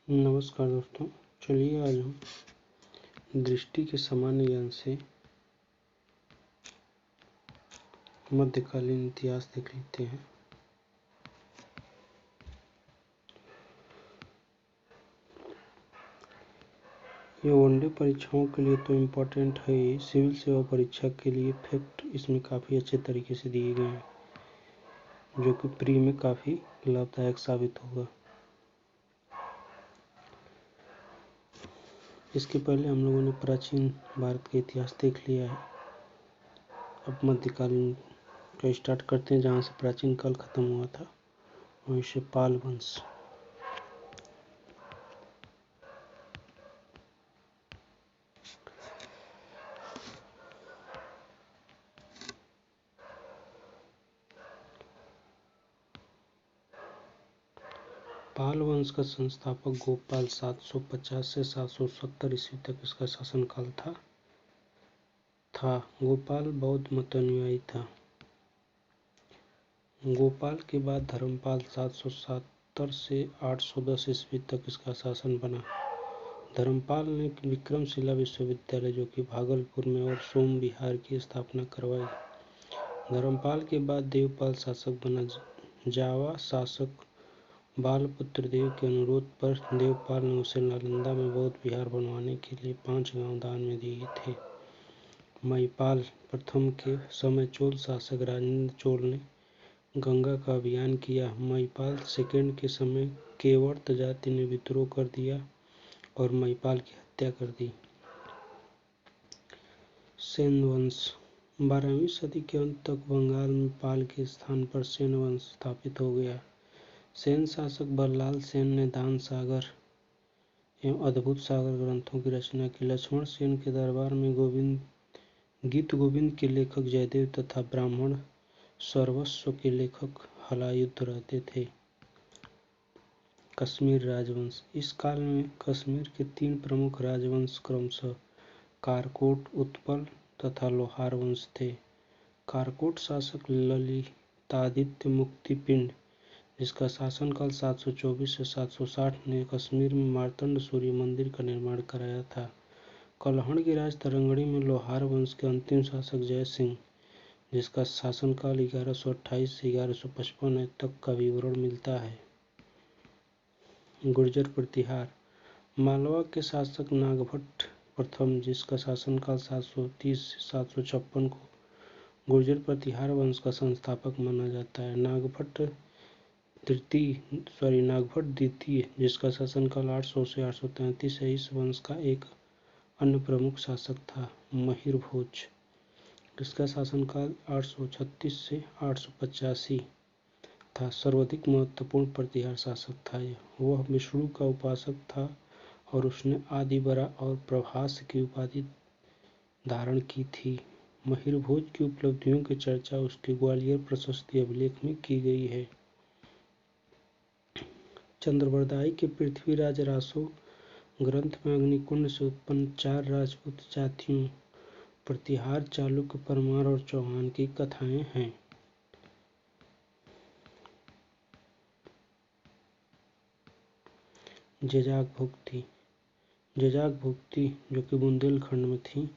नमस्कार दोस्तों, चलिए आज हम दृष्टि के सामान्य ज्ञान से मध्यकालीन इतिहास देख लेते हैं। ये वनडे परीक्षाओं के लिए तो इम्पोर्टेंट है ही, सिविल सेवा परीक्षा के लिए फैक्ट इसमें काफ़ी अच्छे तरीके से दिए गए हैं, जो कि प्री में काफ़ी लाभदायक साबित होगा। इसके पहले हम लोगों ने प्राचीन भारत का इतिहास देख लिया है। अब मध्यकालीन का स्टार्ट करते हैं, जहाँ से प्राचीन काल खत्म हुआ था, वहीं से पाल वंश। पाल वंश का संस्थापक गोपाल 750 से 770 ईस्वी तक इसका शासनकाल था। गोपाल बौद्ध मत अनुयायी था। गोपाल के बाद धर्मपाल 770 से 810 ईस्वी तक इसका शासन बना। धर्मपाल ने विक्रमशिला विश्वविद्यालय, जो कि भागलपुर में, और सोम विहार की स्थापना करवाई। धर्मपाल के बाद देवपाल शासक बना। जावा शासक बालपुत्र देव के अनुरोध पर देवपाल ने उसे नालंदा में बौद्ध विहार बनवाने के लिए 5 गांव दान में दिए थे। महिपाल प्रथम के समय चोल शासक राजेंद्र चोल ने गंगा का अभियान किया। महिपाल सेकंड के समय केवट जाति ने विद्रोह कर दिया और महिपाल की हत्या कर दी। सेन वंश 12वीं सदी के अंत तक बंगाल में पाल के स्थान पर सेन वंश स्थापित हो गया। सेन शासक बल्लाल सेन ने दान सागर एवं अद्भुत सागर ग्रंथों की रचना की। लक्ष्मण सेन के दरबार में गीत गोविंद के लेखक जयदेव तथा ब्राह्मण सर्वस्व के लेखक हलायुद्ध रहते थे। कश्मीर राजवंश इस काल में कश्मीर के 3 प्रमुख राजवंश क्रमशः कारकोट, उत्पल तथा लोहार वंश थे। कारकोट शासक ललितादित्य मुक्तिपिंड, जिसका शासनकाल 724 से 760, ने कश्मीर में मार्तंड सूर्य मंदिर का निर्माण कराया था। कलहण की राज तरंगणी में लोहार वंश के अंतिम शासक जय सिंह, जिसका शासनकाल 1128 से 1155 तक का विवरण मिलता है। गुर्जर प्रतिहार मालवा के शासक नागभट्ट प्रथम, जिसका शासनकाल 730 से 756 को गुर्जर प्रतिहार वंश का संस्थापक माना जाता है। नागभट्ट द्वितीय, जिसका शासनकाल 800 से 833 है, इस वंश का एक अन्य प्रमुख शासक था। महिर भोज, जिसका शासनकाल 836 से 885 था, सर्वाधिक महत्वपूर्ण प्रतिहार शासक था। वह विष्णु का उपासक था और उसने आदिबरा और प्रभास की उपाधि धारण की थी। महिर भोज की उपलब्धियों की चर्चा उसके ग्वालियर प्रशस्ति अभिलेख में की गई है। चंद्रबरदाई के पृथ्वीराज रासो ग्रंथ में अग्निकुंड से उत्पन्न 4 राजपूत जातियों प्रतिहार, चालुक्य, परमार और चौहान की कथाएं हैं। जेजाक भुक्ति जो कि बुंदेलखंड में थी,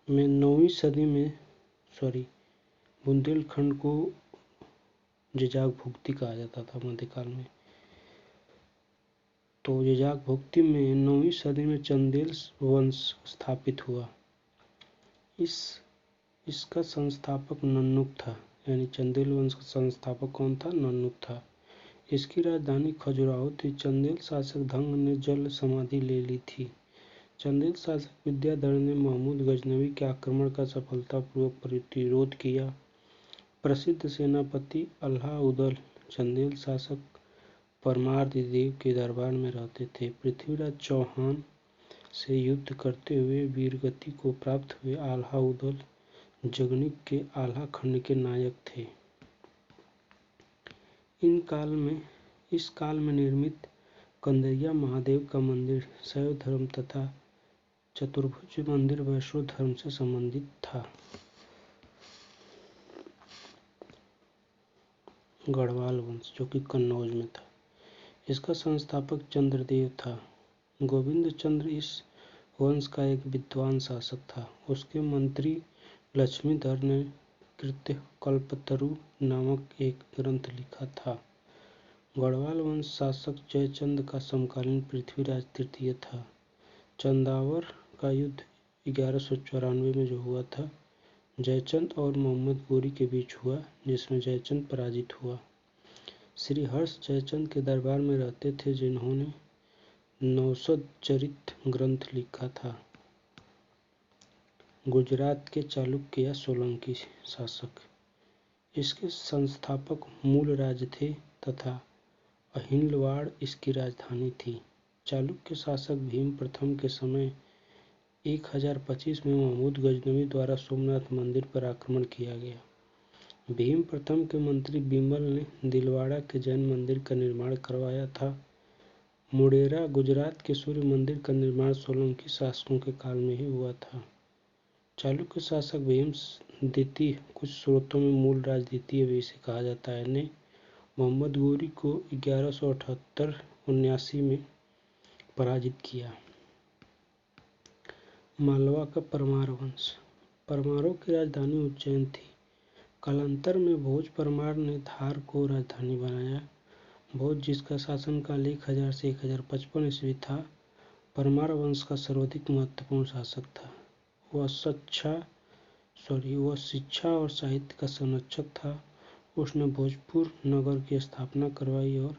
में 9वीं सदी में बुंदेलखंड को जेजाक भुक्ति कहा जाता था मध्यकाल में। तो जेजाक भुक्ति में 9वीं सदी में चंदेल वंश स्थापित हुआ। इसका संस्थापक नन्नुक था, यानी चंदेल वंश का संस्थापक कौन था? नन्नुक था। इसकी राजधानी खजुराहो थी। चंदेल शासक धंग ने जल समाधि ले ली थी। चंदेल शासक विद्याधर ने महमूद गजनवी के आक्रमण का सफलतापूर्वक प्रतिरोध किया। प्रसिद्ध सेनापति अल्लाउद्दौला चंदेल शासक परमारदेव के दरबार में रहते थे। पृथ्वीराज चौहान से युद्ध करते हुए वीरगति को प्राप्त हुए अल्लाउद्दौला जगनिक के आल्हा खंड के नायक थे। इस काल में निर्मित कंदरिया महादेव का मंदिर शैव धर्म तथा चतुर्भुज मंदिर वैष्णव धर्म से संबंधित था। गढ़वाल वंश, जो कि कन्नौज में था, इसका संस्थापक चंद्रदेव था। गोविंद चंद्र इस वंश का एक विद्वान शासक था। उसके मंत्री लक्ष्मीधर ने कृत्यकल्पतरु नामक एक ग्रंथ लिखा था। गढ़वाल वंश शासक जयचंद का समकालीन पृथ्वीराज तृतीय था। चंदावर का युद्ध 1194 में जो हुआ था, जयचंद और मोहम्मद गोरी के बीच हुआ, जिसमें जयचंद पराजित हुआ। श्री हर्ष जयचंद के दरबार में रहते थे, जिन्होंने नौसद चरित ग्रंथ लिखा था। गुजरात के चालुक्य या सोलंकी शासक। इसके संस्थापक मूलराज थे तथा अहिलवाड़ इसकी राजधानी थी। चालुक्य शासक भीम प्रथम के समय 1025 में महमूद गजनवी द्वारा सोमनाथ मंदिर पर आक्रमण किया गया। भीम प्रथम के मंत्री बिमल ने दिलवाड़ा के जैन मंदिर का निर्माण करवाया था। मुडेरा गुजरात के सूर्य मंदिर का निर्माण सोलंकी शासकों के काल में ही हुआ था। चालुक्य शासक भीम द्वितीय, कुछ स्रोतों में मूलराज द्वितीय भी इसे कहा जाता है, ने मोहम्मद गोरी को 1178-79 में पराजित किया। मालवा का परमार वंश। परमारों की राजधानी उज्जैन थी। कालांतर में भोज परमार ने धार को राजधानी बनाया। भोज, जिसका शासनकाल 1000 से 1055 ईस्वी था, परमार वंश का सर्वाधिक महत्वपूर्ण शासक था। वह शिक्षा और साहित्य का संरक्षक था। उसने भोजपुर नगर की स्थापना करवाई और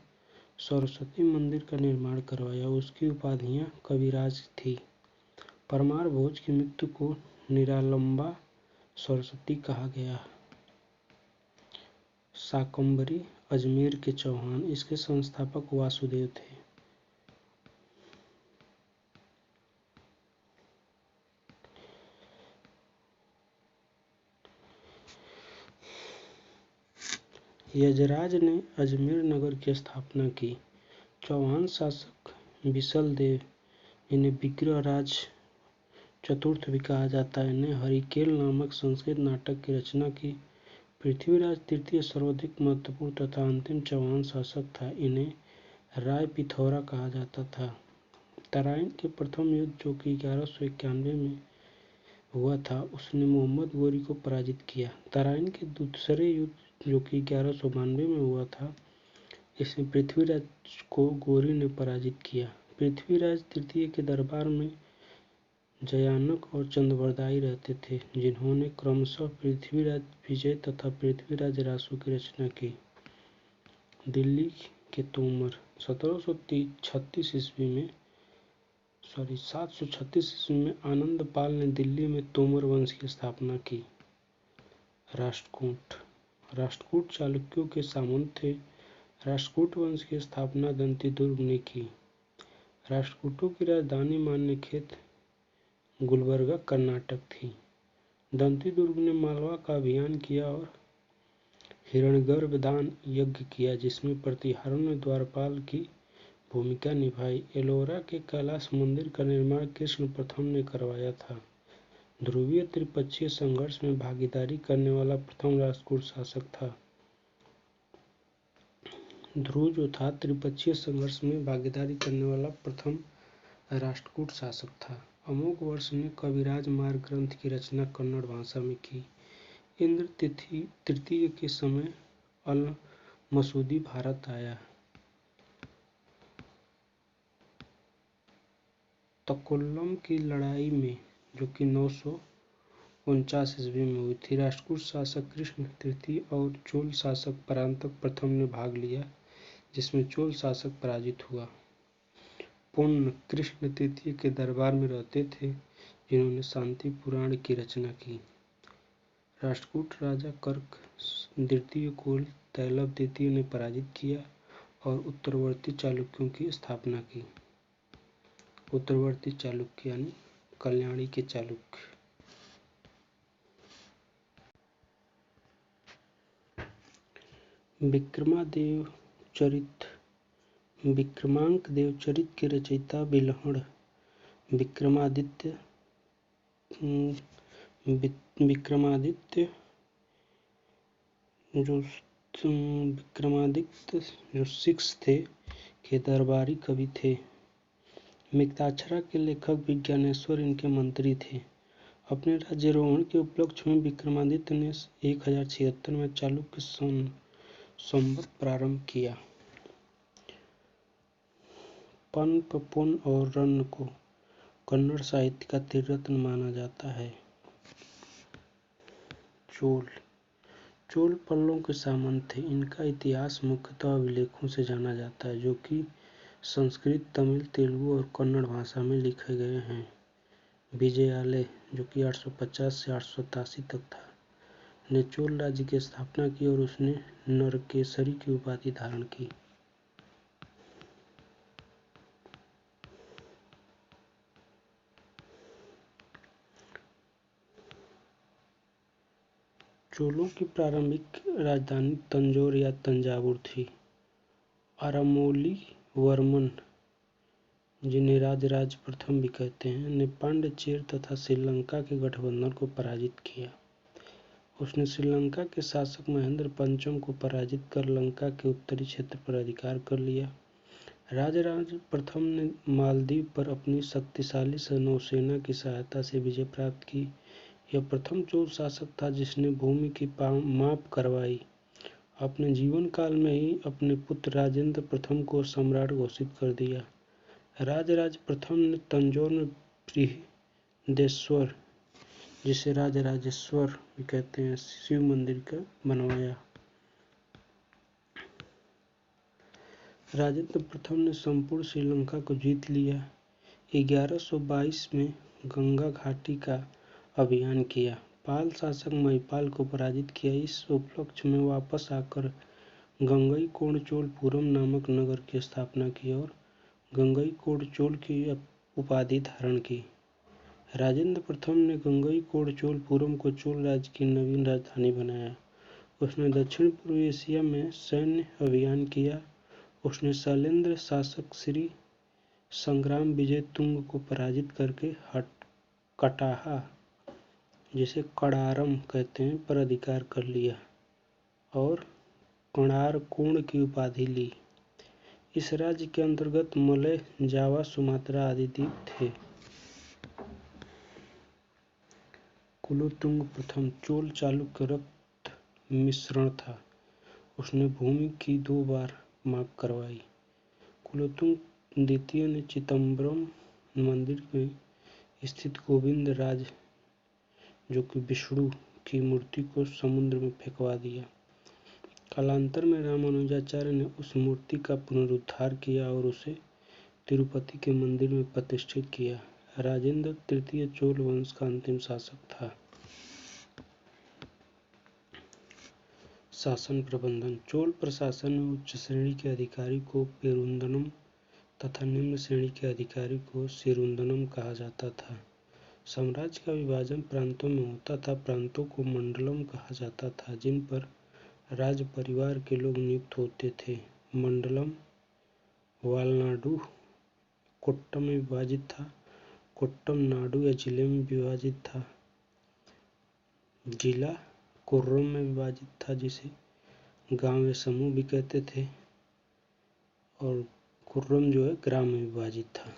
सरस्वती मंदिर का निर्माण करवाया। उसकी उपाधियां कविराज थी। परमार भोज की मृत्यु को निरालंबा सरस्वती कहा गया। शाकंभरी अजमेर के चौहान। इसके संस्थापक वासुदेव थे। यजराज ने अजमेर नगर की स्थापना की। चौहान शासक बिसल देव, जिन्हें विग्रहराज चतुर्थ भी कहा जाता है, ने हरिकेल नामक संस्कृत नाटक की रचना की। पृथ्वीराज तृतीय सर्वाधिक महत्वपूर्ण तथा अंतिम चौहान शासक था। इन्हें राय पिथौरा कहा जाता था। तराइन के प्रथम युद्ध, जो कि 1191 में हुआ था, उसने मोहम्मद गोरी को पराजित किया। तराइन के दूसरे युद्ध, जो कि 1192 में हुआ था, इसमें पृथ्वीराज को गोरी ने पराजित किया। पृथ्वीराज तृतीय के दरबार में जयानक और चंद्रवरदाई रहते थे, जिन्होंने क्रमशः पृथ्वीराज विजय तथा पृथ्वीराज रासो की रचना की। दिल्ली के तोमर। 736 ईस्वी में आनंदपाल ने दिल्ली में तोमर वंश की स्थापना की। राष्ट्रकूट चालुक्यों के सामंत थे। राष्ट्रकूट वंश की स्थापना दंतीदुर्ग ने की। राष्ट्रकूटों की राजधानी मान्यखेत, गुलबर्गा, कर्नाटक थी। दंतीदुर्ग ने मालवा का अभियान किया और हिरण्यगर्भ दान यज्ञ किया, जिसमें प्रतिहारों ने द्वारपाल की भूमिका निभाई। एलोरा के कैलाश मंदिर का निर्माण कृष्ण प्रथम ने करवाया था। ध्रुवीय त्रिपक्षीय संघर्ष में भागीदारी करने वाला प्रथम राष्ट्रकूट शासक था। ध्रुव जो था, त्रिपक्षीय संघर्ष में भागीदारी करने वाला प्रथम राष्ट्रकूट शासक था। अमोघ वर्ष ने कविराज मार्ग ग्रंथ की रचना कन्नड़ भाषा में की। इंद्र तृतीय के समय अल मसूदी भारत आया। तकोल्लम की लड़ाई में, जो कि 949 ईस्वी में हुई थी, राष्ट्रकूट शासक कृष्ण तृतीय और चोल शासक परांतक प्रथम ने भाग लिया, जिसमें चोल शासक पराजित हुआ। पुन्न कृष्ण तृतीय के दरबार में रहते थे, जिन्होंने शांति पुराण की रचना की। राष्ट्रकूट राजा कर्क द्वितीय को तैलव द्वितीय ने पराजित किया और उत्तरवर्ती चालुक्यों की स्थापना की। उत्तरवर्ती चालुक्य यानी कल्याणी के चालुक्य। विक्रमांक देवचरित के रचयिता बिल्हण विक्रमादित्य जो सिक्स थे, के दरबारी कवि थे। मिताक्षरा के लेखक विज्ञानेश्वर इनके मंत्री थे। अपने राज्यारोहण के उपलक्ष्य में विक्रमादित्य ने 1076 में चालुक्य संवत प्रारंभ किया। पन्प, पुन और रन्न को कन्नड़ साहित्य का त्रिरत्न माना जाता है। चोल पल्लव के सामंत थे। इनका इतिहास मुख्यतः अभिलेखों से जाना जाता है, जो कि संस्कृत, तमिल, तेलुगु और कन्नड़ भाषा में लिखे गए हैं। विजयालय, जो कि 850 से 887 तक था, ने चोल राज्य की स्थापना की और उसने नरकेसरी की उपाधि धारण की। चोलों की प्रारंभिक राजधानी तंजौर या तंजावुर थी। अरामोली वर्मन, जिन्हें राजराज प्रथम भी कहते हैं, ने पांड्य, चेर तथा श्रीलंका के गठबंधन को पराजित किया। उसने श्रीलंका के शासक महेंद्र पंचम को पराजित कर लंका के उत्तरी क्षेत्र पर अधिकार कर लिया। राजराज प्रथम ने मालदीव पर अपनी शक्तिशाली नौसेना की सहायता से विजय प्राप्त की। यह प्रथम चोल शासक था जिसने भूमि की माप करवाई। अपने जीवन काल में ही अपने पुत्र राजेंद्र प्रथम को सम्राट घोषित कर दिया। राजराज प्रथम ने तंजौर में बृहदेश्वर, जिसे राजराजेश्वर भी कहते हैं, शिव मंदिर का बनवाया। राजेंद्र प्रथम ने संपूर्ण श्रीलंका को जीत लिया। 1122 में गंगा घाटी का अभियान किया। पाल शासक महिपाल को पराजित किया। इस उपलक्ष्य में वापस आकर गंगईकोंडचोलपुरम नामक नगर की स्थापना की और गंगईकोंडचोल की उपाधि धारण की। राजेंद्र प्रथम ने गंगईकोंडचोलपुरम को चोल राज्य की नवीन राजधानी बनाया। उसने दक्षिण पूर्व एशिया में सैन्य अभियान किया। उसने शैलेंद्र शासक श्री संग्राम विजय तुंग को पराजित करके कटाहा, जिसे कड़ारम कहते हैं, पर अधिकार कर लिया और कणारकोण की उपाधि ली। इस राज्य के अंतर्गत मलय, जावा, सुमात्रा आदि द्वीप थे। कुलोत्तुंग प्रथम चोल चालुक्य रक्त मिश्रण था। उसने भूमि की 2 बार माप करवाई। कुलोत्तुंग द्वितीय ने चिदम्बरम मंदिर में स्थित गोविंद राज, जो कि विष्णु की मूर्ति, को समुद्र में फेंकवा दिया। कालांतर में रामानुजाचार्य ने उस मूर्ति का पुनरुद्धार किया और उसे तिरुपति के मंदिर में प्रतिष्ठित किया। राजेंद्र तृतीय चोल वंश का अंतिम शासक था। शासन प्रबंधन। चोल प्रशासन में उच्च श्रेणी के अधिकारी को पेरुंदनम तथा निम्न श्रेणी के अधिकारी को सिरुंदनम कहा जाता था। साम्राज्य का विभाजन प्रांतों में होता था। प्रांतों को मंडलम कहा जाता था, जिन पर राज परिवार के लोग नियुक्त होते थे। मंडलम वालनाडु कोट्टम में विभाजित था। कोट्टम नाडु या जिले में विभाजित था। जिला कुर्रम में विभाजित था, जिसे गांव या समूह भी कहते थे, और कुर्रम जो है ग्राम में विभाजित था।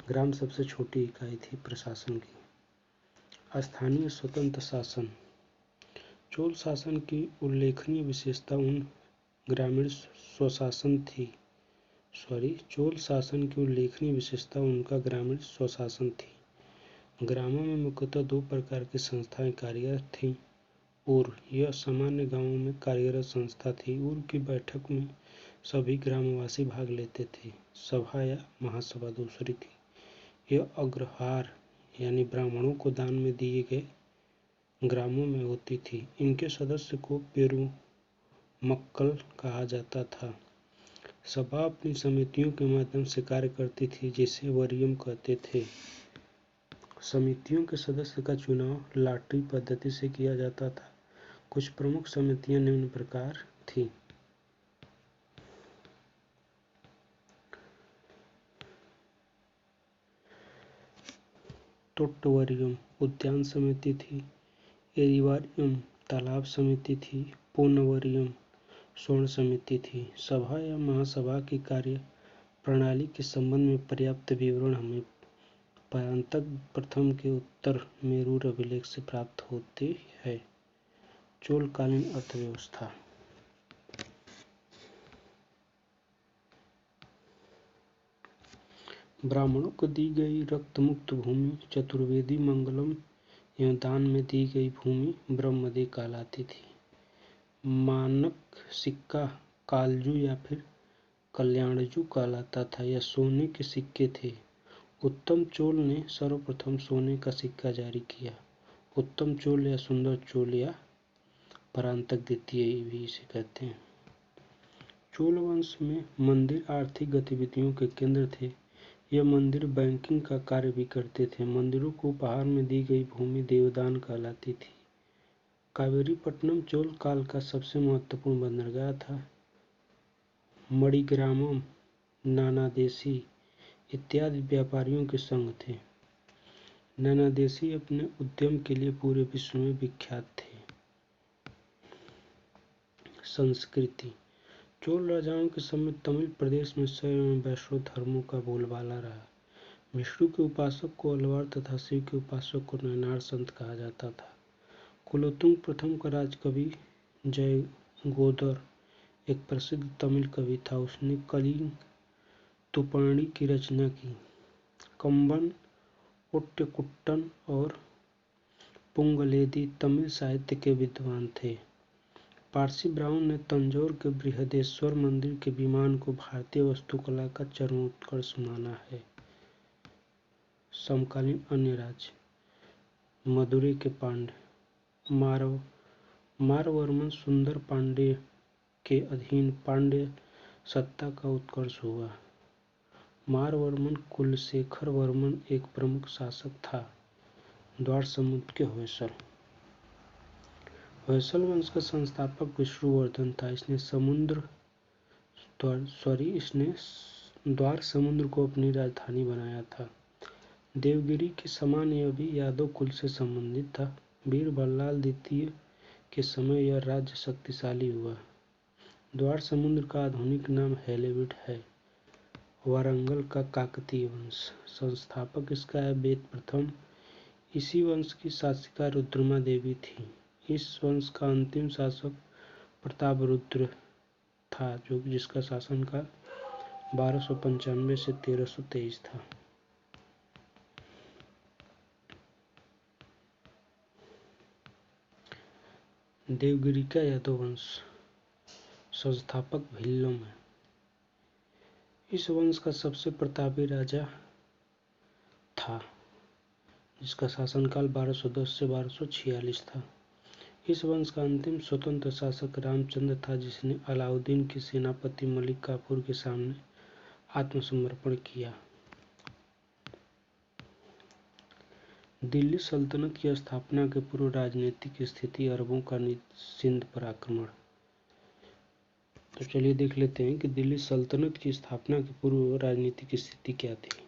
ग्राम सबसे छोटी इकाई थी प्रशासन की। स्थानीय स्वतंत्र शासन। चोल शासन की उल्लेखनीय विशेषता उन ग्रामीण स्वशासन थी। चोल शासन की उल्लेखनीय विशेषता उनका ग्रामीण स्वशासन थी। ग्रामों में मुख्यतः 2 प्रकार की संस्थाएं कार्यरत थीं। उर, यह सामान्य गांवों में कार्यरत संस्था थी। उर की बैठक में सभी ग्रामवासी भाग लेते थे। सभा या महासभा दूसरी थी। यह अग्रहार यानी ब्राह्मणों को दान में दिए गए ग्रामों में होती थी। इनके सदस्य को पेरुमक्कल कहा जाता था। सभा अपनी समितियों के माध्यम से कार्य करती थी, जिसे वरीयम कहते थे। समितियों के सदस्य का चुनाव लॉटरी पद्धति से किया जाता था। कुछ प्रमुख समितियां निम्न प्रकार थीं। तोट्टवरियम उद्यान समिति थी। एरिवारियम तालाब समिति थी। पोन्नवरियम स्वर्ण समिति थी। सभा या महासभा की कार्य प्रणाली के संबंध में पर्याप्त विवरण हमें परांतक प्रथम के उत्तर मेरूर अभिलेख से प्राप्त होती है। चोलकालीन अर्थव्यवस्था। ब्राह्मणों को दी गई रक्त मुक्त भूमि चतुर्वेदी मंगलम एवं दान में दी गई भूमि ब्रह्मदेह कहलाती थी। मानक सिक्का कालजू या फिर कल्याणजू कहलाता था। यह सोने के सिक्के थे। उत्तम चोल ने सर्वप्रथम सोने का सिक्का जारी किया। उत्तम चोल या सुंदर चोल या परांतक द्वितीय भी इसे कहते हैं। चोल वंश में मंदिर आर्थिक गतिविधियों के केंद्र थे। यह मंदिर बैंकिंग का कार्य भी करते थे। मंदिरों को उपहार में दी गई भूमि देवदान कहलाती थी। कावेरीपट्टनम चोल काल का सबसे महत्वपूर्ण बंदरगाह था। मणिग्रामम, नानादेशी इत्यादि व्यापारियों के संघ थे। नानादेशी अपने उद्यम के लिए पूरे विश्व में विख्यात थे। संस्कृति। चोल राजाओं के समय तमिल प्रदेश में शैव एवं वैष्णव धर्मों का बोलबाला रहा। विष्णु के उपासक को अलवार तथा शिव के उपासक को नयनार संत कहा जाता था। कुलोत्तुंग प्रथम का राजकवि जयगोदर एक प्रसिद्ध तमिल कवि था। उसने कलिंग तुपर्णी की रचना की। कंबन, ओट्टुकुट्टन और पुंगलेदी तमिल साहित्य के विद्वान थे। पारसी ब्राउन ने तंजौर के बृहदेश्वर मंदिर के विमान को भारतीय वास्तुकला का चरमोत्कर्ष माना है। समकालीन अन्य राज्य। मदुरै के पांड्य। मारवर्मन सुंदर पांड्य के अधीन पांड्य सत्ता का उत्कर्ष हुआ। मारवर्मन कुलशेखर वर्मन एक प्रमुख शासक था। द्वार समुद्र के होयसल। होयसल वंश का संस्थापक विष्णुवर्धन था। इसने द्वार समुद्र को अपनी राजधानी बनाया था। देवगिरी के समान यह भी यादव कुल से संबंधित था। वीर बल्लाल द्वितीय के समय यह राज्य शक्तिशाली हुआ। द्वार समुद्र का आधुनिक नाम हैलेविड है। वारंगल का काकतीय वंश। संस्थापक इसका है वेद प्रथम। इसी वंश की शासिका रुद्रमा देवी थी। इस वंश का अंतिम शासक प्रतापरुद्र था, जिसका शासनकाल 1295 से 1323 था। देवगिरी का यादव वंश। संस्थापक भिल्लम है। इस वंश का सबसे प्रतापी राजा था, जिसका शासनकाल 1210 से 1246 था। इस वंश का अंतिम स्वतंत्र शासक रामचंद्र था, जिसने अलाउद्दीन के सेनापति मलिक काफूर के सामने आत्मसमर्पण किया। दिल्ली सल्तनत की स्थापना के पूर्व राजनीतिक स्थिति। अरबों का सिंध पर आक्रमण। तो चलिए देख लेते हैं कि दिल्ली सल्तनत की स्थापना के पूर्व राजनीतिक स्थिति क्या थी।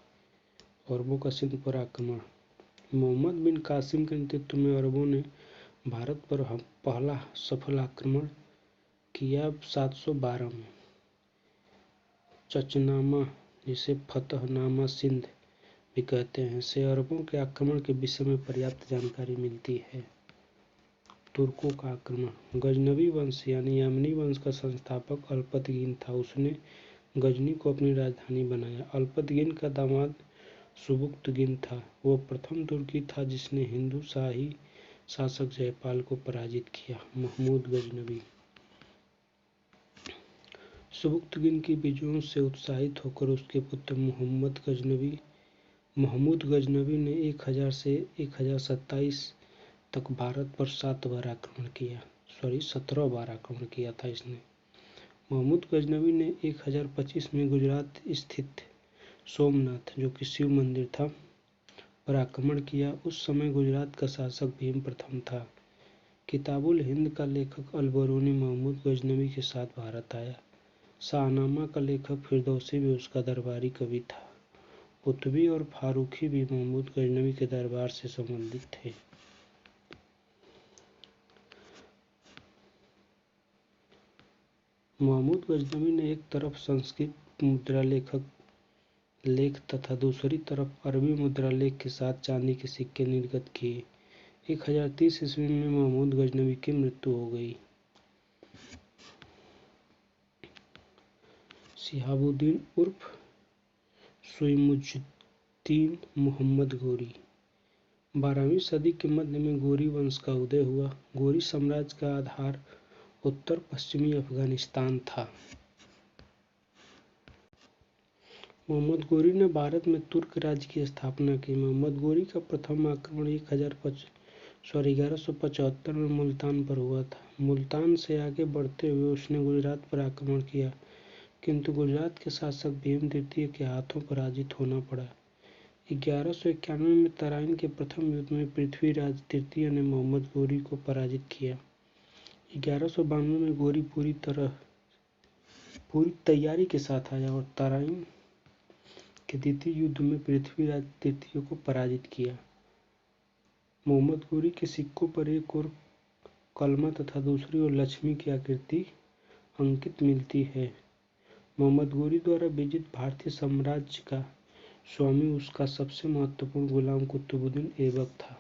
अरबों का सिंध पर आक्रमण। मोहम्मद बिन कासिम के नेतृत्व में अरबों ने भारत पर पहला सफल आक्रमण किया 712 में। चचनामा, जिसे फतहनामा सिंध भी कहते हैं, से अरबों के आक्रमण के विषय में पर्याप्त जानकारी मिलती है। तुर्कों का आक्रमण। गजनवी वंश यानी यामनी वंश का संस्थापक अल्पतगिन था। उसने गजनी को अपनी राजधानी बनाया। अल्पतगिन का दामाद सुबुक्तगिन था। वह प्रथम तुर्की था जिसने हिंदू शाही शासक जयपाल को पराजित किया। महमूद गजनवी। सुबुक्तगिन की विजयों से उत्साहित होकर उसके पुत्र महमूद गजनवी ने 1000 से 1027 तक भारत पर 17 बार आक्रमण किया था इसने। महमूद गजनवी ने 1025 में गुजरात स्थित सोमनाथ, जो कि शिव मंदिर था, पर आक्रमण किया। उस समय गुजरात का शासक भीम प्रथम था। किताबुल हिंद का लेखक अलबरूनी महमूद गजनवी के साथ भारत आया। शाहनामा का लेखक फिरदौसी भी उसका दरबारी कवि था। कुतुबी और फारूकी भी महमूद गजनवी के दरबार से संबंधित थे। महमूद गजनवी ने एक तरफ संस्कृत मुद्रा लेखक लेख तथा दूसरी तरफ अरबी मुद्रा लेख के साथ चांदी के सिक्के निर्गत किए। 1030 ईस्वी में महमूद गजनवी की मृत्यु हो गई। शिहाबुद्दीन उर्फ सुइमुज्जुद्दीन मुहम्मद गोरी। 12वीं सदी के मध्य में गोरी वंश का उदय हुआ। गोरी साम्राज्य का आधार उत्तर पश्चिमी अफगानिस्तान था। मोहम्मद गोरी ने भारत में तुर्क राज्य की स्थापना की। मोहम्मद गोरी का प्रथम आक्रमण 1175 में मुल्तान पर हुआ था। मुल्तान से आगे बढ़ते हुए उसने गुजरात पर आक्रमण किया, किंतु गुजरात के शासक भीम तृतीय के हाथों पराजित होना पड़ा। 1191 में तराइन के प्रथम युद्ध में पृथ्वीराज तृतीय ने मोहम्मद गोरी को पराजित किया। 1192 में गोरी पूरी तैयारी के साथ आया और तराइन के द्वितीय युद्ध में पृथ्वीराज तृतीय को पराजित किया। मोहम्मद गोरी के सिक्कों पर एक ओर कलमा तथा दूसरी ओर लक्ष्मी की आकृति अंकित मिलती है। मोहम्मद गोरी द्वारा विजित भारतीय साम्राज्य का स्वामी उसका सबसे महत्वपूर्ण गुलाम कुतुबुद्दीन ऐबक था।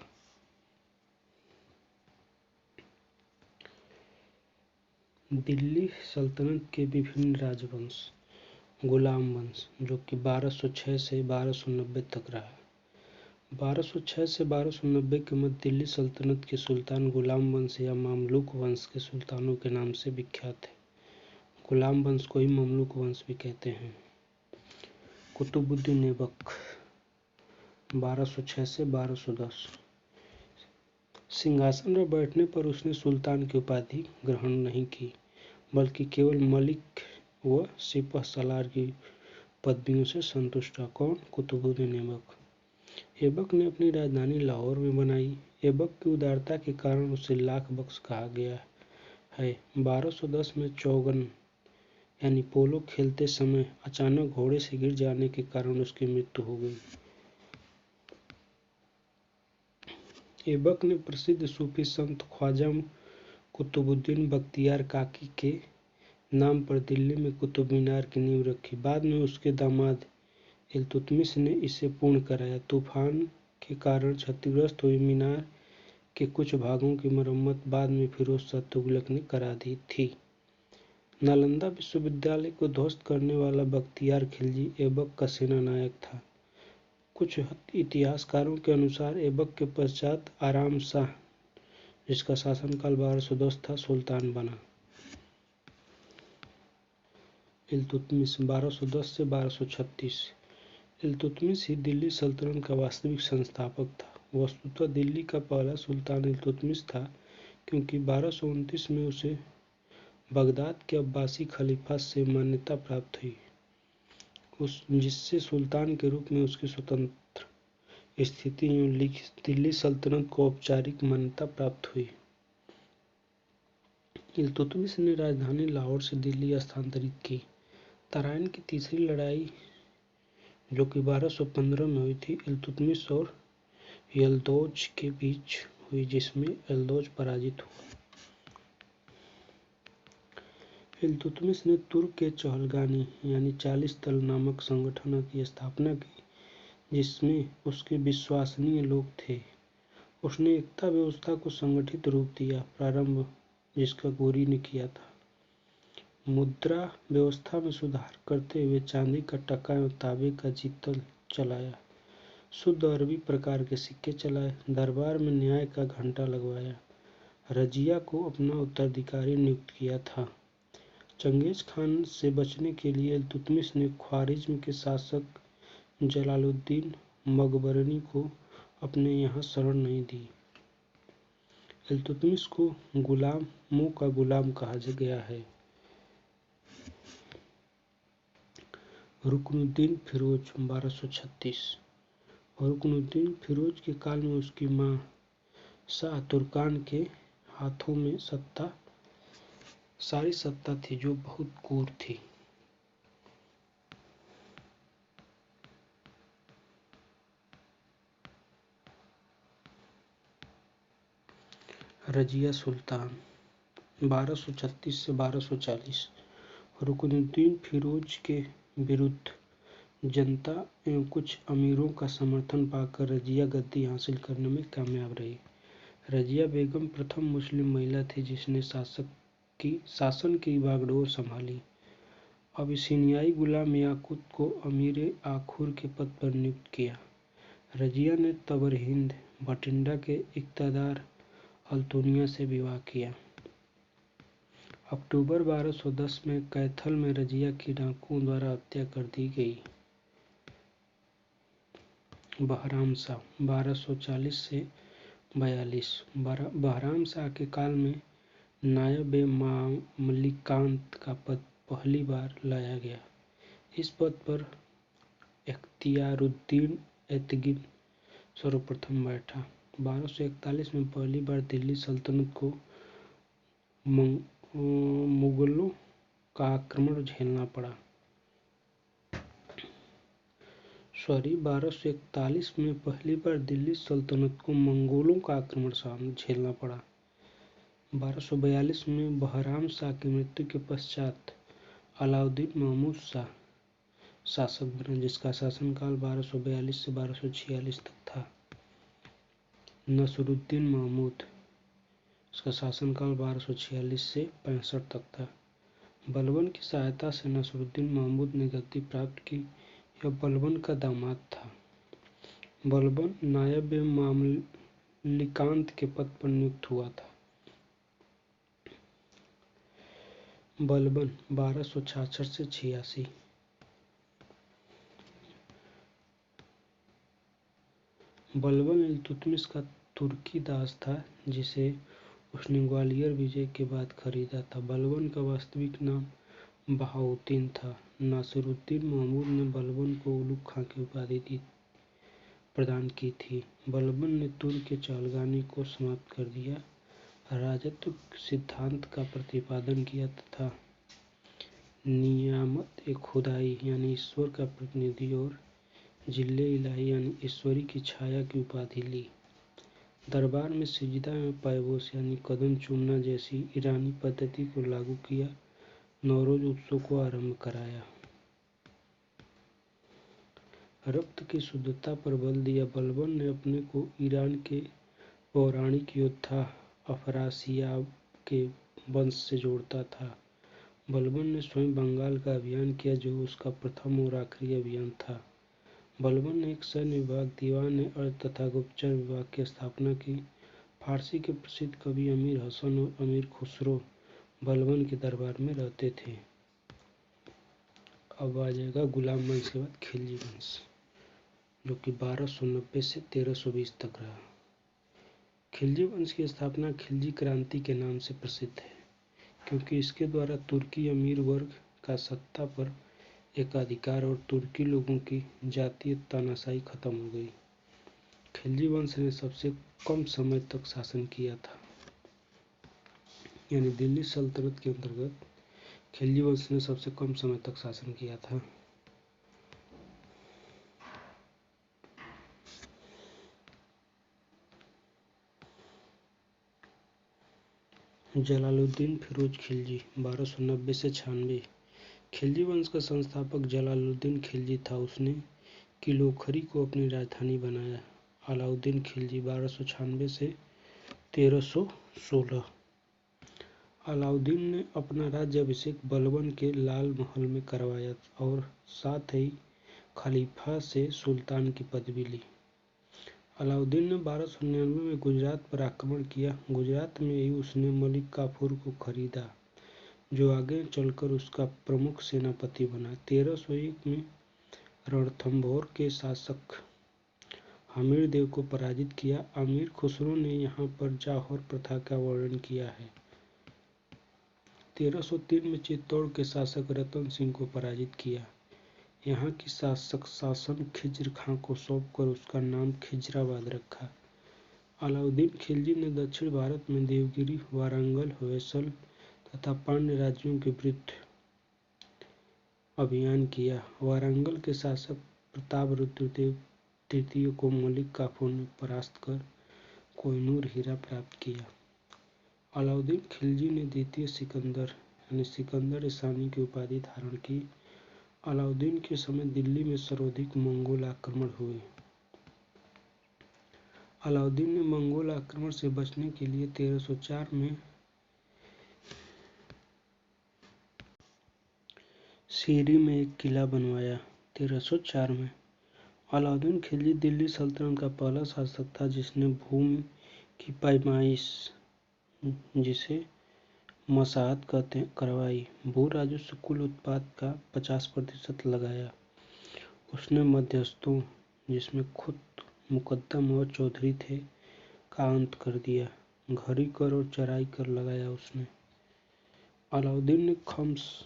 दिल्ली सल्तनत के विभिन्न राजवंश। गुलाम वंश, जो कि 1206 से 1290 तक रहा। 1206 से 1290 के मध्य दिल्ली सल्तनत के सुल्तान गुलाम वंश या मामलुक वंश के सुल्तानों के नाम से विख्यात है। गुलाम वंश को ही ममलुक वंश भी कहते हैं। कुतुबुद्दीन ऐबक 1206 से 1210। सिंहासन पर बैठने पर उसने सुल्तान की उपाधि ग्रहण नहीं की, बल्कि केवल मलिक व सिपह सलार की पदवियों से संतुष्ट रहा। कौन? कुतुबुद्दीन ऐबक। ऐबक ने अपनी राजधानी लाहौर में बनाई। ऐबक की उदारता के कारण उसे लाख बख्श कहा गया है। 1210 में चौगन यानी पोलो खेलते समय अचानक घोड़े से गिर जाने के कारण उसकी मृत्यु हो गई। ऐबक ने प्रसिद्ध सूफी संत ख्वाजा कुतुबुद्दीन बख्तियार काकी के नाम पर दिल्ली में कुतुब मीनार की नींव रखी। बाद में उसके दामाद इल्तुतमिश ने इसे पूर्ण कराया। तूफान के कारण क्षतिग्रस्त हुई मीनार के कुछ भागों की मरम्मत बाद में फिरोज शाह तुगलक ने करा दी थी। नालंदा विश्वविद्यालय को ध्वस्त करने वाला बख्तियार खिलजी ऐबक का सेनानायक था। कुछ इतिहासकारों के अनुसार ऐबक के पश्चात आराम शाह, जिसका शासनकाल 1210 था, सुल्तान बना। इल्तुतमिश 1210 से 1236। इल्तुतमिश ही दिल्ली सल्तनत का वास्तविक संस्थापक था। वस्तुतः दिल्ली का पहला सुल्तान इल्तुतमिश था, क्योंकि 1229 में उसे बगदाद के अब्बासी खलीफा से मान्यता प्राप्त हुई, जिससे सुल्तान के रूप में उसकी स्वतंत्र स्थिति एवं दिल्ली सल्तनत को औपचारिक मान्यता प्राप्त हुई। इल्तुतमिश ने राजधानी लाहौर से दिल्ली स्थानांतरित की। तराइन की तीसरी लड़ाई, जो कि 1215 में हुई थी, इल्तुतमिश और यल्दौज के बीच हुई, जिसमें यल्दौज पराजित हुआ। इल्तुतमिश ने तुर्क के चहलगानी यानी 40 दल नामक संगठन की स्थापना की, जिसमें उसके विश्वसनीय लोग थे। उसने एकता व्यवस्था को संगठित रूप दिया, प्रारंभ जिसका गोरी ने किया था। मुद्रा व्यवस्था में सुधार करते हुए चांदी का टका एवं तांबे का जितल चलाया। शुद्ध अरबी प्रकार के सिक्के चलाए। दरबार में न्याय का घंटा लगवाया। रजिया को अपना उत्तराधिकारी नियुक्त किया था। चंगेज खान से बचने के लिए इल्तुतमिश ने ख्वारिज्म के शासक जलालुद्दीन मकबरनी को अपने यहाँ शरण नहीं दी। इल्तुतमिश को गुलामों का गुलाम कहा गया है। रुकनुद्दीन फिरोज 1236। रुकनुद्दीन फिरोज के काल में उसकी मां शाह तुर्कान के हाथों में सारी सत्ता थी, जो बहुत क्रूर थी। रजिया सुल्तान 1236 से 1240। रुकनुद्दीन फिरोज के विरुद्ध जनता एवं कुछ अमीरों का समर्थन पाकर रजिया गद्दी हासिल करने में कामयाब रही। रजिया बेगम प्रथम मुस्लिम महिला थी जिसने शासन की बागडोर संभाली। अबिसिनियाई गुलाम याकूत को अमीर आखुर के पद पर नियुक्त किया। रजिया ने तबरहिंद भटिंडा के इक़्तिदार अल्तुनिया से विवाह किया। अक्टूबर 1210 में कैथल में रजिया की डाकुओं द्वारा हत्या कर दी गई। बहराम शाह 1240 से 42। बहराम शाह के काल में नायब-ए-मलिकात का पद पहली बार लाया गया। इस पद पर इख्तियारुद्दीन ऐतगिन सर्वप्रथम बैठा। 1241 में पहली बार दिल्ली सल्तनत को मुगलों का आक्रमण झेलना पड़ा। 1241 में पहली बार दिल्ली सल्तनत को मंगोलों का आक्रमण झेलना पड़ा। 1242 में बहराम शाह की मृत्यु के पश्चात अलाउद्दीन महमूद शाह शासक बना, जिसका शासनकाल 1242 से 1246 तक था। नसरुद्दीन महमूद, इसका शासनकाल 1246 से 65 तक था। बलबन की सहायता से नसरुद्दीन महमूद ने गद्दी प्राप्त की। यह बलबन का दामाद था। बलबन नायब-ए-मलिकात के पद पर नियुक्त हुआ था। बलबन 1266 से 86। बलबन इल्तुतमिश का तुर्की दास था जिसे उसने ग्वालियर विजय के बाद खरीदा था। बलबन का वास्तविक नाम बहाउद्दीन था। नासिरुद्दीन महमूद ने बलबन को उलुग खां की उपाधि प्रदान की थी। बलबन ने तुर्क के चहलगानी को समाप्त कर दिया, राजत्व सिद्धांत का प्रतिपादन किया तथा नियामत-ए-खुदाई यानी ईश्वर का प्रतिनिधि और जिल्ले-इलाही यानी ईश्वरी की छाया की उपाधि ली। दरबार में सिजदा एवं पैबोस यानी कदम चूमना जैसी ईरानी पद्धति को लागू किया। नौरोज उत्सव को आरंभ कराया। रक्त की शुद्धता पर बल दिया। बलबन ने अपने को ईरान के पौराणिक योद्धा अफरासियाब के वंश से जोड़ता था। बलबन ने स्वयं बंगाल का अभियान किया जो उसका प्रथम और आखिरी अभियान था। बलबन ने एक सैन्य विभाग, दीवान-ए-अर्ज तथा गुप्तचर विभाग की स्थापना की। फारसी के प्रसिद्ध कवि अमीर हसन और अमीर खुसरो बलबन के दरबार में रहते थे। अब आ जाएगा गुलाम वंश के बाद खिलजी वंश, जो कि 1290 से 1320 तक रहा। खिलजी वंश की स्थापना खिलजी क्रांति के नाम से प्रसिद्ध है, क्योंकि इसके द्वारा तुर्की अमीर वर्ग का सत्ता पर एकाधिकार और तुर्की लोगों की जातीय तानाशाही खत्म हो गई। खिलजी वंश ने सबसे कम समय तक शासन किया था, यानी दिल्ली सल्तनत के अंतर्गत खिलजी वंश ने सबसे कम समय तक शासन किया था। जलालुद्दीन फिरोज खिलजी 1290 से 96। खिलजी वंश का संस्थापक जलालुद्दीन खिलजी था। उसने किलोखरी को अपनी राजधानी बनाया। अलाउद्दीन खिलजी 1296 से 1316। अलाउद्दीन ने अपना राज्याभिषेक बलबन के लाल महल में करवाया और साथ ही खलीफा से सुल्तान की पदवी ली। अलाउद्दीन ने 1299 में गुजरात पर आक्रमण किया। गुजरात में ही उसने मलिक काफूर को खरीदा, जो आगे चलकर उसका प्रमुख सेनापति बना। 1301 में रणथंभौर के शासक हमीर देव को पराजित किया। अमीर खुसरो ने यहाँ पर जौहर प्रथा का वर्णन किया है। 1303 में चित्तौड़ के शासक रतन सिंह को पराजित किया। यहाँ की शासन खिज्र खां को सौंपकर उसका नाम खिजराबाद रखा। अलाउद्दीन खिलजी ने दक्षिण भारत में देवगिरी, वारंगल, होयसल तथा पांड्य राज्यों के विरुद्ध अभियान किया। वारंगल के शासक प्रतापरुद्र देव तृतीय को मलिक काफूर ने परास्त कर कोहिनूर हीरा प्राप्त किया। अलाउद्दीन खिलजी ने द्वितीय सिकंदर यानी सिकंदर-ए-सानी की उपाधि धारण की। अलाउद्दीन के समय दिल्ली में सर्वाधिक मंगोल आक्रमण हुए। अलाउद्दीन ने मंगोल आक्रमण से बचने के लिए 1304 में सीरी में एक किला बनवाया। 1304 में अलाउद्दीन खिलजी दिल्ली सल्तनत का पहला शासक था जिसने भूमि की पैमाइश, जिसे मसाहत कहते हैं, करवाई। भू राजस्व कुल उत्पाद का 50% लगाया। उसने मध्यस्थों, जिसमें खुद मुकद्दम और चौधरी थे, का अंत कर दिया। घरी कर और चराई कर लगाया उसने। अलाउद्दीन ने खम्स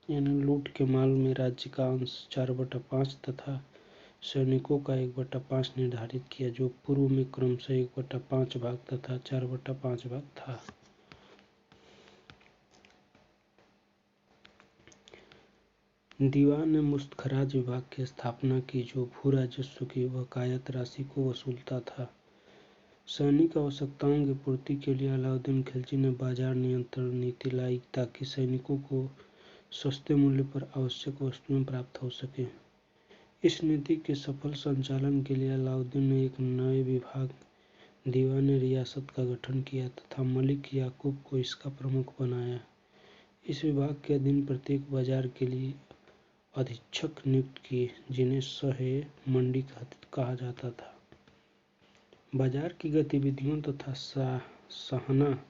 यानी लूट के माल में राज्य का अंश 4/5 तथा सैनिकों का 1/5 निर्धारित किया, जो पूर्व में क्रमशः 1/5 भाग तथा 4/5 भाग था। दीवान ने मुस्तखराज विभाग की स्थापना की, जो भू राजस्व की बकायत राशि को वसूलता था। सैनिक आवश्यकताओं की पूर्ति के लिए अलाउद्दीन खिलजी ने बाजार नियंत्रण नीति लाई ताकि सैनिकों को सस्ते मूल्य पर आवश्यक वस्तुएं प्राप्त हो सके। इस नीति के सफल संचालन के लिए अलाउद्दीन ने एक नए विभाग दीवान रियासत का गठन किया तथा मलिक याकूब को इसका प्रमुख बनाया। इस विभाग के अधीन प्रत्येक बाजार के लिए अधीक्षक नियुक्त किए, जिन्हें सह-मंडी कहा जाता था। बाजार की गतिविधियों तथा साहना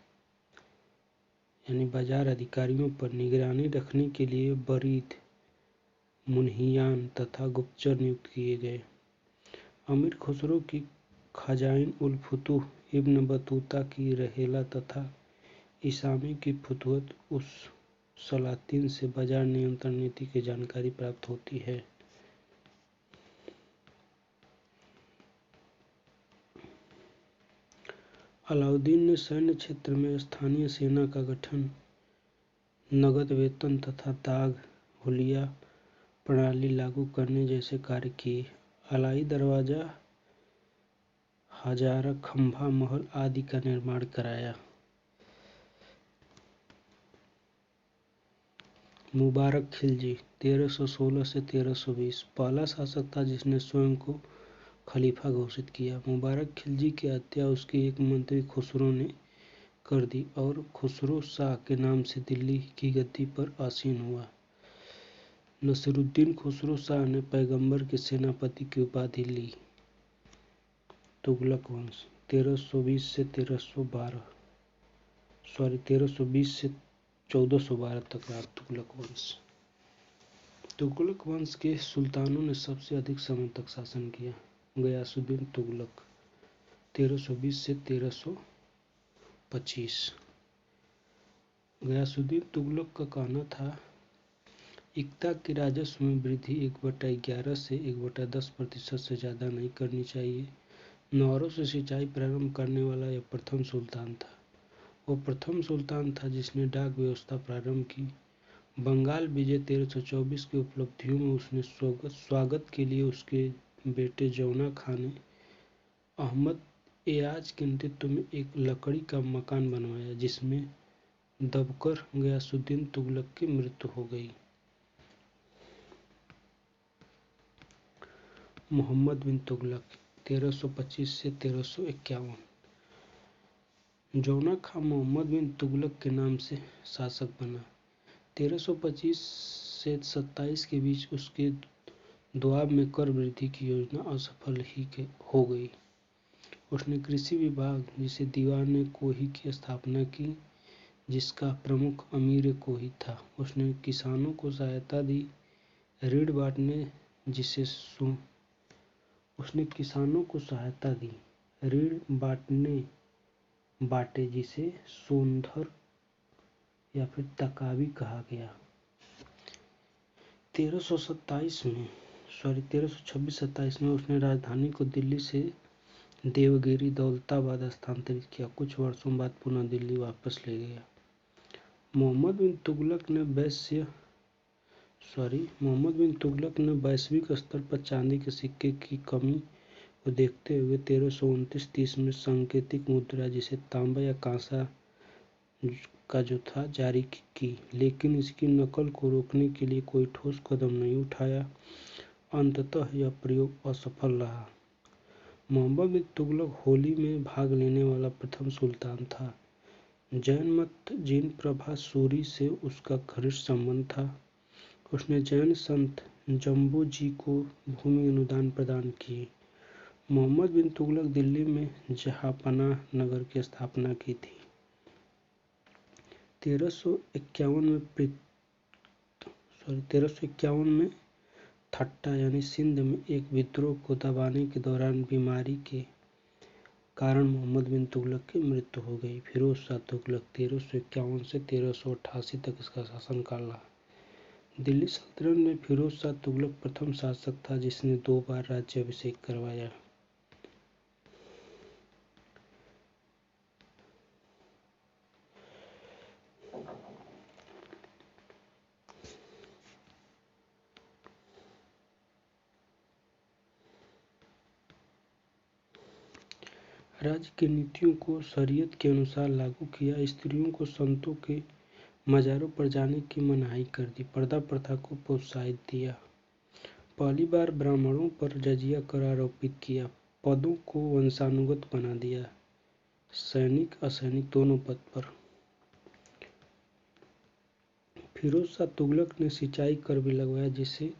यानी बाजार अधिकारियों पर निगरानी रखने के लिए बरीद, मुन्हियान तथा गुप्तचर नियुक्त किए गए। अमीर खुसरो की खजाइन उल फुतूह इब्न बतूता की रहेला तथा इसामी की फुतुहत उस सलातीन से बाजार नियंत्रण नीति की जानकारी प्राप्त होती है। अलाउद्दीन ने सैन्य क्षेत्र में स्थानीय सेना का गठन, नगद वेतन तथा दाग हुलिया प्रणाली लागू करने जैसे कार्य किए। अलाई दरवाजा, हजारा खंभा महल आदि का निर्माण कराया। मुबारक खिलजी 1316 से 1320 पहला शासक था जिसने स्वयं को खलीफा घोषित किया। मुबारक खिलजी की हत्या उसके एक मंत्री खुसरो ने कर दी और खुसरो शाह के नाम से दिल्ली की गद्दी पर आसीन हुआ। नसीरुद्दीन खुसरो शाह ने पैगंबर के सेनापति की उपाधि ली। तुगलक वंश 1320 से 1412 तक रहा तुगलक वंश। तुगलक वंश के सुल्तानों ने सबसे अधिक समय तक शासन किया। गयासुद्दीन तुगलक 1320 से 1325। गयासुद्दीन तुगलक का कहना था, इक्ता के राजस्व में वृद्धि 1/11 से 1/10% से ज़्यादा नहीं करनी चाहिए। नहरों से सिंचाई प्रारंभ करने वाला यह प्रथम सुल्तान था। वो प्रथम सुल्तान था जिसने डाक व्यवस्था प्रारंभ की। बंगाल विजय 1324 की उपलब्धियों में उसने स्वागत के लिए उसके बेटे जौना खां ने अहमद एयाज के नेतृत्व में एक लकड़ी का मकान बनवाया, जिसमें दबकर गयासुद्दीन तुगलक की मृत्यु हो गई। मोहम्मद बिन तुगलक 1325 से 1351। जौना खां मोहम्मद बिन तुगलक के नाम से शासक बना। 1325 से 27 के बीच उसके दोआब में कर वृद्धि की योजना असफल ही हो गई। उसने कृषि विभाग, जिसे दीवान कोही की स्थापना की, जिसका प्रमुख अमीर कोही था। उसने किसानों को सहायता दी, ऋण बांटने बांटे जिसे सोनधर या फिर तकावी कहा गया। 1326-27 में उसने राजधानी को दिल्ली से देवगिरी दौलताबाद स्थानांतरित किया। कुछ वर्षों बाद पुनः दिल्ली वापस ले गया। मोहम्मद बिन तुगलक ने वैश्विक स्तर पर चांदी के सिक्के की कमी को देखते हुए 1329-30 में सांकेतिक मुद्रा, जिसे तांबा या कांसा का जो था जारी की, लेकिन इसकी नकल को रोकने के लिए कोई ठोस कदम नहीं उठाया। अंततः यह प्रयोग असफल रहा। मोहम्मद बिन तुगलक होली में भाग लेने वाला प्रथम सुल्तान था। जैन मत जिन प्रभा सूरी से उसका घनिष्ठ संबंध था। उसने जैन संत जम्बू जी को भूमि अनुदान प्रदान किए। मोहम्मद बिन तुगलक दिल्ली में जहांपनाह नगर की स्थापना की थी। 1351 में ठट्टा यानी सिंध में एक विद्रोह को दबाने के दौरान बीमारी के कारण मोहम्मद बिन तुगलक की मृत्यु हो गई। फिरोज शाह तुगलक 1351 से 1388 तक इसका शासनकाल रहा। दिल्ली सल्तनत में फिरोज शाह तुगलक प्रथम शासक था जिसने 2 बार राज्याभिषेक करवाया। राज्य की नीतियों को शरीयत के अनुसार लागू किया। स्त्रियों को संतों के मज़ारों पर जाने की मनाही कर दी। पर्दा प्रथा को प्रोत्साहित दिया। पहली बार ब्राह्मणों पर जजिया कर आरोपित किया। पदों को वंशानुगत बना दिया। सैनिक असैनिक दोनों पद पर। फिरोज शाह तुगलक ने सिंचाई कर भी लगवाया जिसे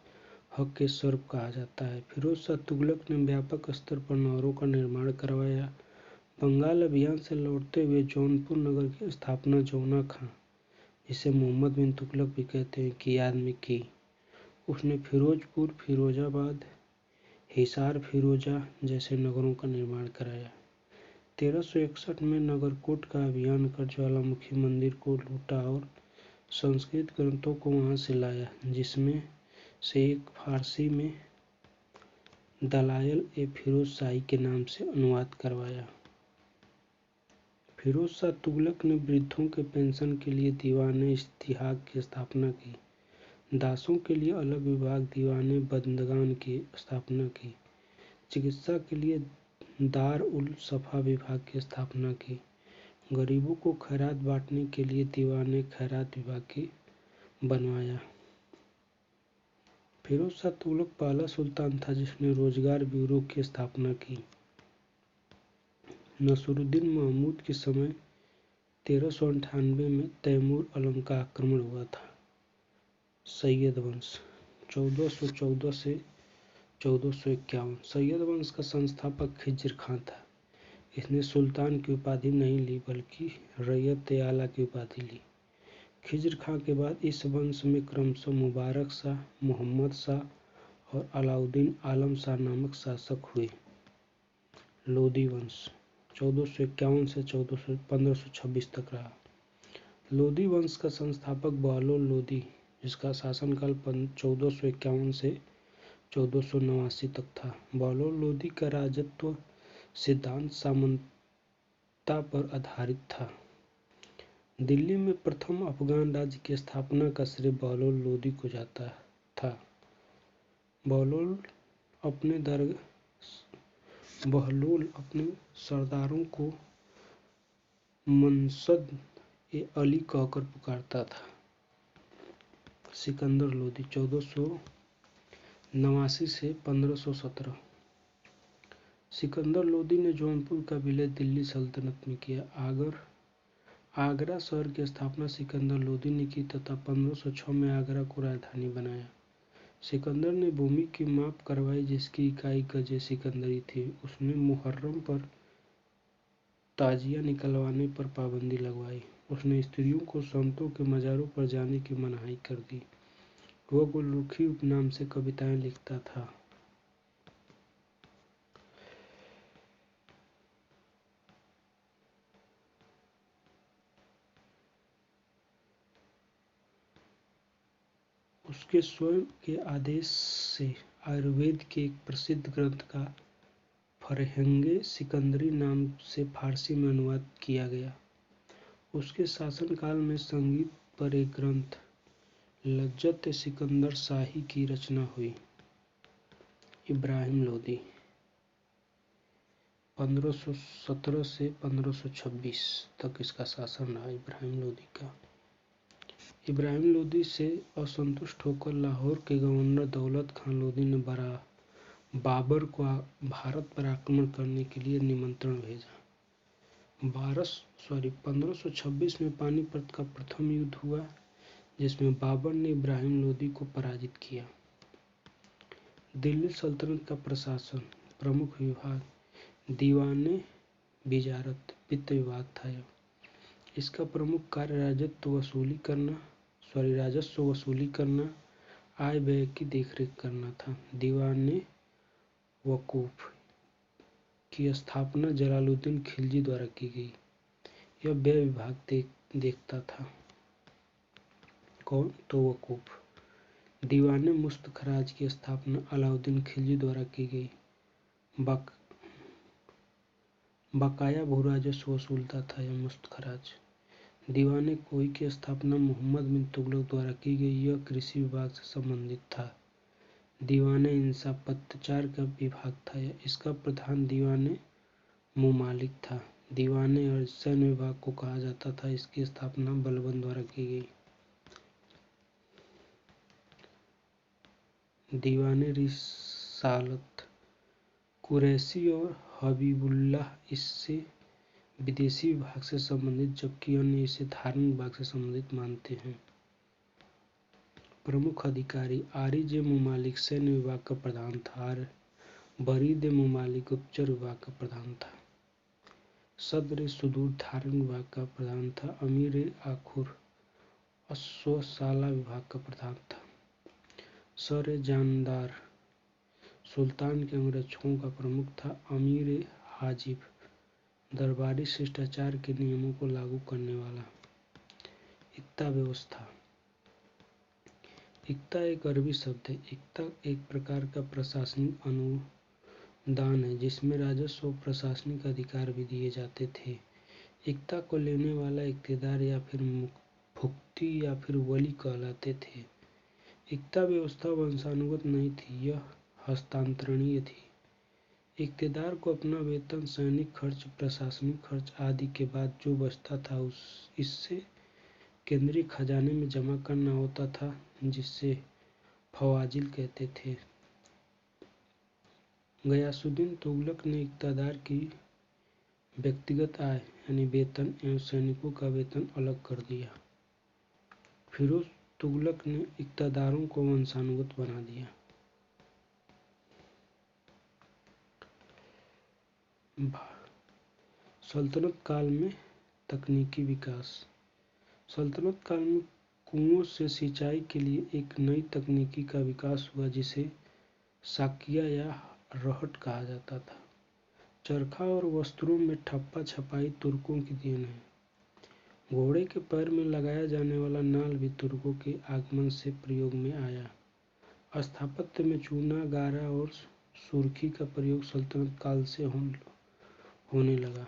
हक के सर्व कहा जाता है। फिरोज शाह तुगलक ने व्यापक स्तर पर नहरों का निर्माण करवाया। बंगाल अभियान से लौटते हुए जौनपुर नगर की स्थापना जौना खां, जिसे मोहम्मद बिन तुगलक भी कहते हैं, की याद में की। उसने फिरोजपुर, फिरोजाबाद, हिसार फिरोजा जैसे नगरों का निर्माण कराया। 1361 में नगरकोट का अभियान कर ज्वालामुखी मंदिर को लूटा और संस्कृत ग्रंथों को वहां से लाया, जिसमें से एक फारसी में दलायल ए फिरोज शाही के नाम से अनुवाद करवाया। फिरोज शाह तुगलक ने वृद्धों के पेंशन के लिए दीवाने इश्तिहाक की स्थापना की। दासों के लिए अलग विभाग दीवाने बंदगान की स्थापना की। चिकित्सा के लिए दार उल सफा विभाग की स्थापना की। गरीबों को खैरात बांटने के लिए दीवाने खैरात विभाग की बनवाया। फिरोज शाह तुगलक पहला सुल्तान था जिसने रोजगार ब्यूरो की स्थापना की। नसरुद्दीन महमूद के समय 1398 में तैमूर अलम का आक्रमण हुआ था। सैयद वंश 1414 से 1451। सैयद वंश का संस्थापक खिज्र खां था। इसने सुल्तान की उपाधि नहीं ली बल्कि रैयत-ए-आला की उपाधि ली। खिज्र खां के बाद इस वंश में क्रमशः मुबारक शाह, मोहम्मद शाह और अलाउद्दीन आलम शाह नामक शासक हुए। लोदी वंश 1451 से 1526 तक रहा। लोदी वंश का संस्थापक बहलोल लोदी, जिसका शासनकाल 1451 से 1489 तक था। बहलोल लोदी का राजत्व सिद्धांत सामंतता पर आधारित था। दिल्ली में प्रथम अफगान राज्य की स्थापना का श्रेय बहलोल लोदी को जाता था। बहलोल अपने सरदारों को मनसद-ए-अली कहकर पुकारता था। सिकंदर लोदी 1489 से 1517। सिकंदर लोदी ने जौनपुर का विलय दिल्ली सल्तनत में किया। आगरा शहर की स्थापना सिकंदर लोदी ने की तथा 1506 में आगरा को राजधानी बनाया। सिकंदर ने भूमि की माप करवाई जिसकी इकाई गजे सिकंदरी थी। उसने मुहर्रम पर ताजिया निकलवाने पर पाबंदी लगवाई। उसने स्त्रियों को संतों के मज़ारों पर जाने की मनाही कर दी। वह गुलरुखी उपनाम से कविताएं लिखता था। उसके स्वयं के आदेश से आयुर्वेद के एक प्रसिद्ध ग्रंथ का फरहंगे सिकंदरी नाम से फारसी में अनुवाद किया गया। उसके शासनकाल में संगीत पर एक ग्रंथ लज्जत-ए-सिकंदर शाही की रचना हुई। इब्राहिम लोदी 1517 से 1526 तक इसका शासन रहा इब्राहिम लोदी का। इब्राहिम लोदी से असंतुष्ट होकर लाहौर के गवर्नर दौलत खान लोदी ने बाबर को भारत पर आक्रमण करने के लिए निमंत्रण भेजा। 1526 में पानीपत का प्रथम युद्ध हुआ, जिसमें बाबर ने इब्राहिम लोदी को पराजित किया। दिल्ली सल्तनत का प्रशासन प्रमुख विभाग दीवाने विजारत वित्त विभाग था। इसका प्रमुख कार्य राजस्व वसूली करना, आय व्यय की देखरेख करना था। दीवाने वकूफ की स्थापना जलालुद्दीन खिलजी द्वारा की गई। यह व्यय विभाग देखता था। कौन? तो वकूफ। दीवाने मुस्तखराज की स्थापना अलाउद्दीन खिलजी द्वारा की गई। बकाया भू राजस्व वसूलता था यह मुस्तखराज। दीवाने कोई की स्थापना मोहम्मद बिन तुगलक द्वारा की गई। यह कृषि विभाग से संबंधित था। दीवाने इंसाफ पत्राचार का विभाग था। इसका प्रधान दीवाने मुमालिक था। दीवाने अर्ध सैन्य विभाग को कहा जाता था। इसकी स्थापना बलबन द्वारा की गई। दीवाने रिसालत कुरैशी और हबीबुल्लाह इससे विदेशी विभाग से संबंधित, जबकि अन्य इसे धार्मिक विभाग से संबंधित मानते हैं। प्रमुख अधिकारी आरी जे मुमालिक सैन्य विभाग का प्रधान था। बरीद मुमालिक गुप्तचर विभाग का प्रधान था। सदर सुदूर धार्मिक विभाग का प्रधान था। अमीर आखुर अश्वशाला विभाग का प्रधान था। सर जानदार सुल्तान के अंगरक्षकों का प्रमुख था। अमीर हाजिब दरबारी शिष्टाचार के नियमों को लागू करने वाला। इक्ता व्यवस्था। इक्ता एक अरबी शब्द है। इक्ता एक प्रकार का प्रशासनिक अनुदान है, जिसमें राजस्व और प्रशासनिक अधिकार भी दिए जाते थे। इक्ता को लेने वाला इक्तेदार या फिर मुफ्ती या फिर वली कहलाते थे। इक्ता व्यवस्था वंशानुगत नहीं थी, यह हस्तांतरणीय थी। इक्तेदार को अपना वेतन, सैनिक खर्च, प्रशासनिक खर्च आदि के बाद जो बचता था इससे केंद्रीय खजाने में जमा करना होता था, जिसे फवाजिल कहते थे। गयासुद्दीन तुगलक ने इक्तेदार की व्यक्तिगत आय यानी वेतन एवं सैनिकों का वेतन अलग कर दिया। फिरोज तुगलक ने इक्तेदारों को वंशानुगत बना दिया। सल्तनत काल में तकनीकी विकास। सल्तनत काल में कुओं से सिंचाई के लिए एक नई तकनीकी का विकास हुआ, जिसे साकिया या रहट कहा जाता था। चरखा और वस्त्रों में ठप्पा छपाई तुर्कों की देन है। घोड़े के पैर में लगाया जाने वाला नाल भी तुर्कों के आगमन से प्रयोग में आया। स्थापत्य में चूना, गारा और सुर्खी का प्रयोग सल्तनत काल से होने लगा।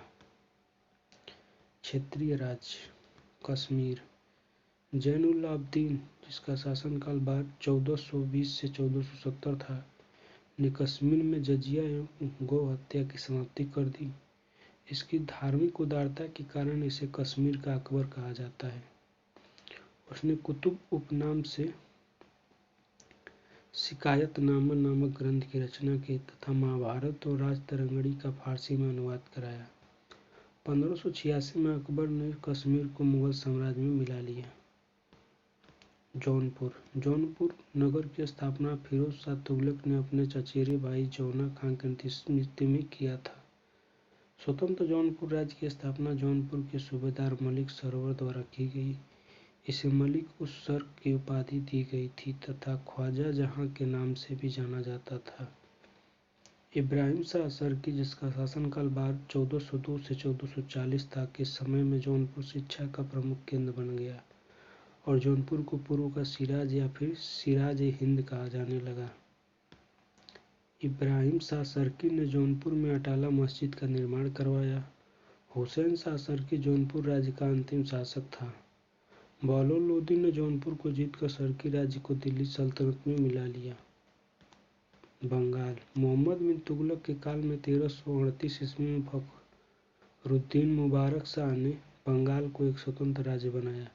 क्षेत्रीय राज्य। कश्मीर। जैनुलाब्दीन, जिसका शासनकाल 1420 से 1470 था, ने कश्मीर में जजिया एवं गौ हत्या की समाप्ति कर दी। इसकी धार्मिक उदारता के कारण इसे कश्मीर का अकबर कहा जाता है। उसने कुतुब उपनाम से शिकायतनामा नामक ग्रंथ की रचना की तथा महाभारत और राजतरंगिणी का फारसी में अनुवाद कराया। 1586 में अकबर ने कश्मीर को मुगल साम्राज्य में मिला लिया। जौनपुर नगर की स्थापना फिरोज शाह तुगलक ने अपने चचेरे भाई जौना खान की स्मृति में किया था। स्वतंत्र जौनपुर राज्य की स्थापना जौनपुर के सूबेदार मलिक सरवर द्वारा की गई। इसे मलिक उस सर की उपाधि दी गई थी तथा ख्वाजा जहां के नाम से भी जाना जाता था। इब्राहिम शाह असरकी, जिसका शासनकाल 1402 से 1440 था, के समय में जौनपुर शिक्षा का प्रमुख केंद्र बन गया और जौनपुर को पूर्व का सिराज या फिर सिराज-ए-हिंद कहा जाने लगा। इब्राहिम शाह असरकी ने जौनपुर में अटाला मस्जिद का निर्माण करवाया। हुसैन शाह असरकी जौनपुर राज्य का अंतिम शासक था। बहलोल लोदी ने जौनपुर को जीतकर असरकी राज्य को दिल्ली सल्तनत में मिला लिया। बंगाल। मोहम्मद बिन तुगलक के काल में 1338 ईस्वी में फखरुद्दीन मुबारक शाह ने बंगाल को एक स्वतंत्र राज्य बनाया।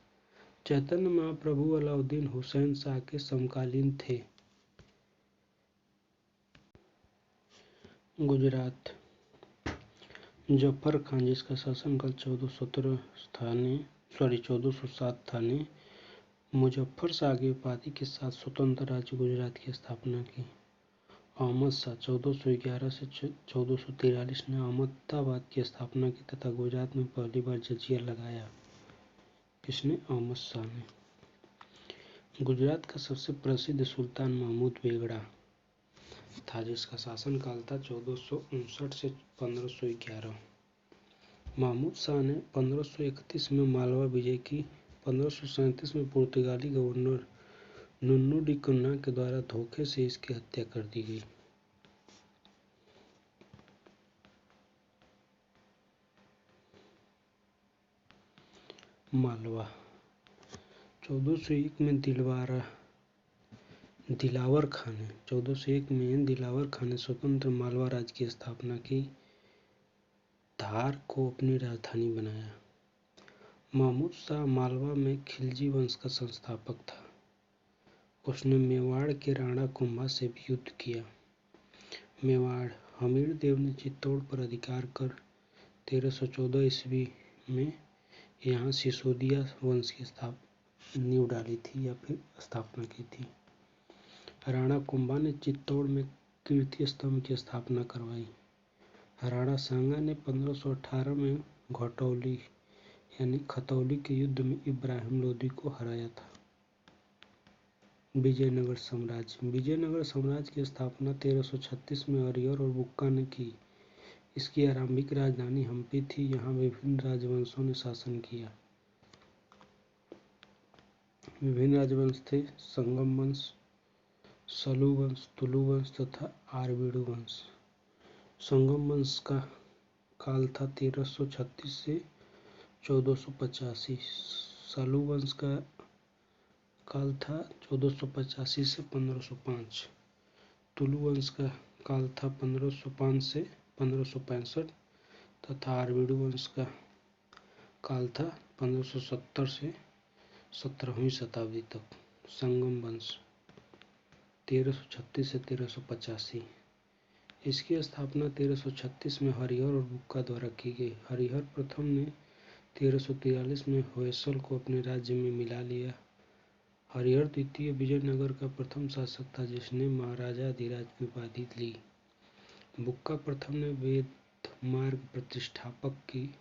चैतन्य महाप्रभु अलाउद्दीन हुसैन शाह के समकालीन थे। गुजरात। जफर खान, जिसका शासनकाल 1407 था, ने मुजफ्फर शाह की उपाधि के साथ स्वतंत्र राज्य गुजरात की स्थापना की। अहमद शाह 1411 से 1443 ने अहमदाबाद की स्थापना की तथा गुजरात में पहली बार जजिया लगाया। किसने? अहमद शाह ने। गुजरात का सबसे प्रसिद्ध सुल्तान महमूद बेगड़ा था, जिसका शासनकाल था 1459 से 1511। महमूद शाह ने 1531 में मालवा विजय की। 1537 में पुर्तगाली गवर्नर नुन्नू डी कन्ना के द्वारा धोखे से इसकी हत्या कर दी गई। मालवा। 1401 में दिलावर खान ने स्वतंत्र मालवा राज्य की स्थापना की। धार को अपनी राजधानी बनाया। महमूद शाह मालवा में खिलजी वंश का संस्थापक था। उसने मेवाड़ के राणा कुंभा से भी युद्ध किया। मेवाड़। हमीर देव ने चित्तौड़ पर अधिकार कर 1314 ईस्वी में यहाँ सिसोदिया वंश की नींव डाली थी या फिर स्थापना की थी। राणा कुंभा ने चित्तौड़ में कीर्ति स्तंभ की स्थापना करवाई। राणा सांगा ने 1518 में घटौली यानी खतौली के युद्ध में इब्राहिम लोदी को हराया था। विजयनगर साम्राज्य। विजयनगर साम्राज्य की स्थापना 1336 में हरिहर और बुक्का ने की। इसकी आरंभिक राजधानी हम्पी थी। यहाँ विभिन्न राजवंशों ने शासन किया। विभिन्न राजवंश थे: संगम वंश, सलू वंश, तुलु वंश तथा आरवीडु वंश। संगम वंश का काल था 1336 से 1485। सलू वंश का काल था 1485 से 1505। तुलु वंश का काल था 1505 से 1565 तथा आरवीडु वंश का काल था 1570 से 17वीं शताब्दी तक। संगम वंश 1336 से 1385। इसकी स्थापना 1336 में हरिहर और बुक्का द्वारा की गई। हरिहर प्रथम ने 1343 में होयसल को अपने राज्य में मिला लिया। हरिहर द्वितीय विजयनगर का प्रथम शासक था, जिसने महाराजाधिराज की उपाधि ली। बुक्का प्रथम ने वेद मार्ग प्रतिष्ठापक की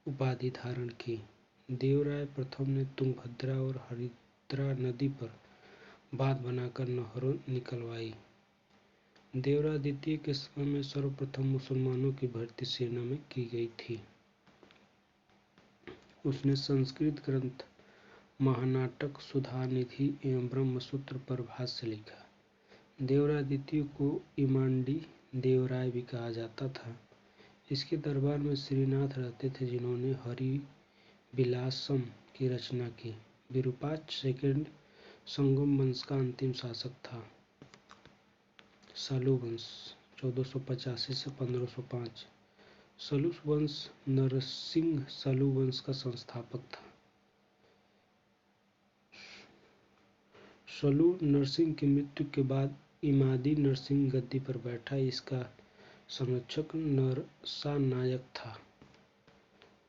उपाधि धारण की। देवराय प्रथम ने तुंगभद्रा और हरिद्रा नदी पर बांध बनाकर नहरों निकलवाई। देवराय द्वितीय के समय में सर्वप्रथम मुसलमानों की भर्ती सेना में की गई थी। उसने संस्कृत ग्रंथ महानाटक, सुधानिधि एवं ब्रह्मसूत्र पर भाष्य लिखा। देवराय द्वितीय को इमांडी देवराय भी कहा जाता था। इसके दरबार में श्रीनाथ रहते थे, जिन्होंने हरिविलासम की रचना की। विरूपाक्ष सेकंड संगम वंश का अंतिम शासक था। सलू वंश 1485 से 1505। सलू वंश नरसिंह सलू वंश का संस्थापक था। सलू नरसिंह की मृत्यु के बाद इमादी नरसिंह गद्दी पर बैठा। इसका संरक्षक नरसा नायक था।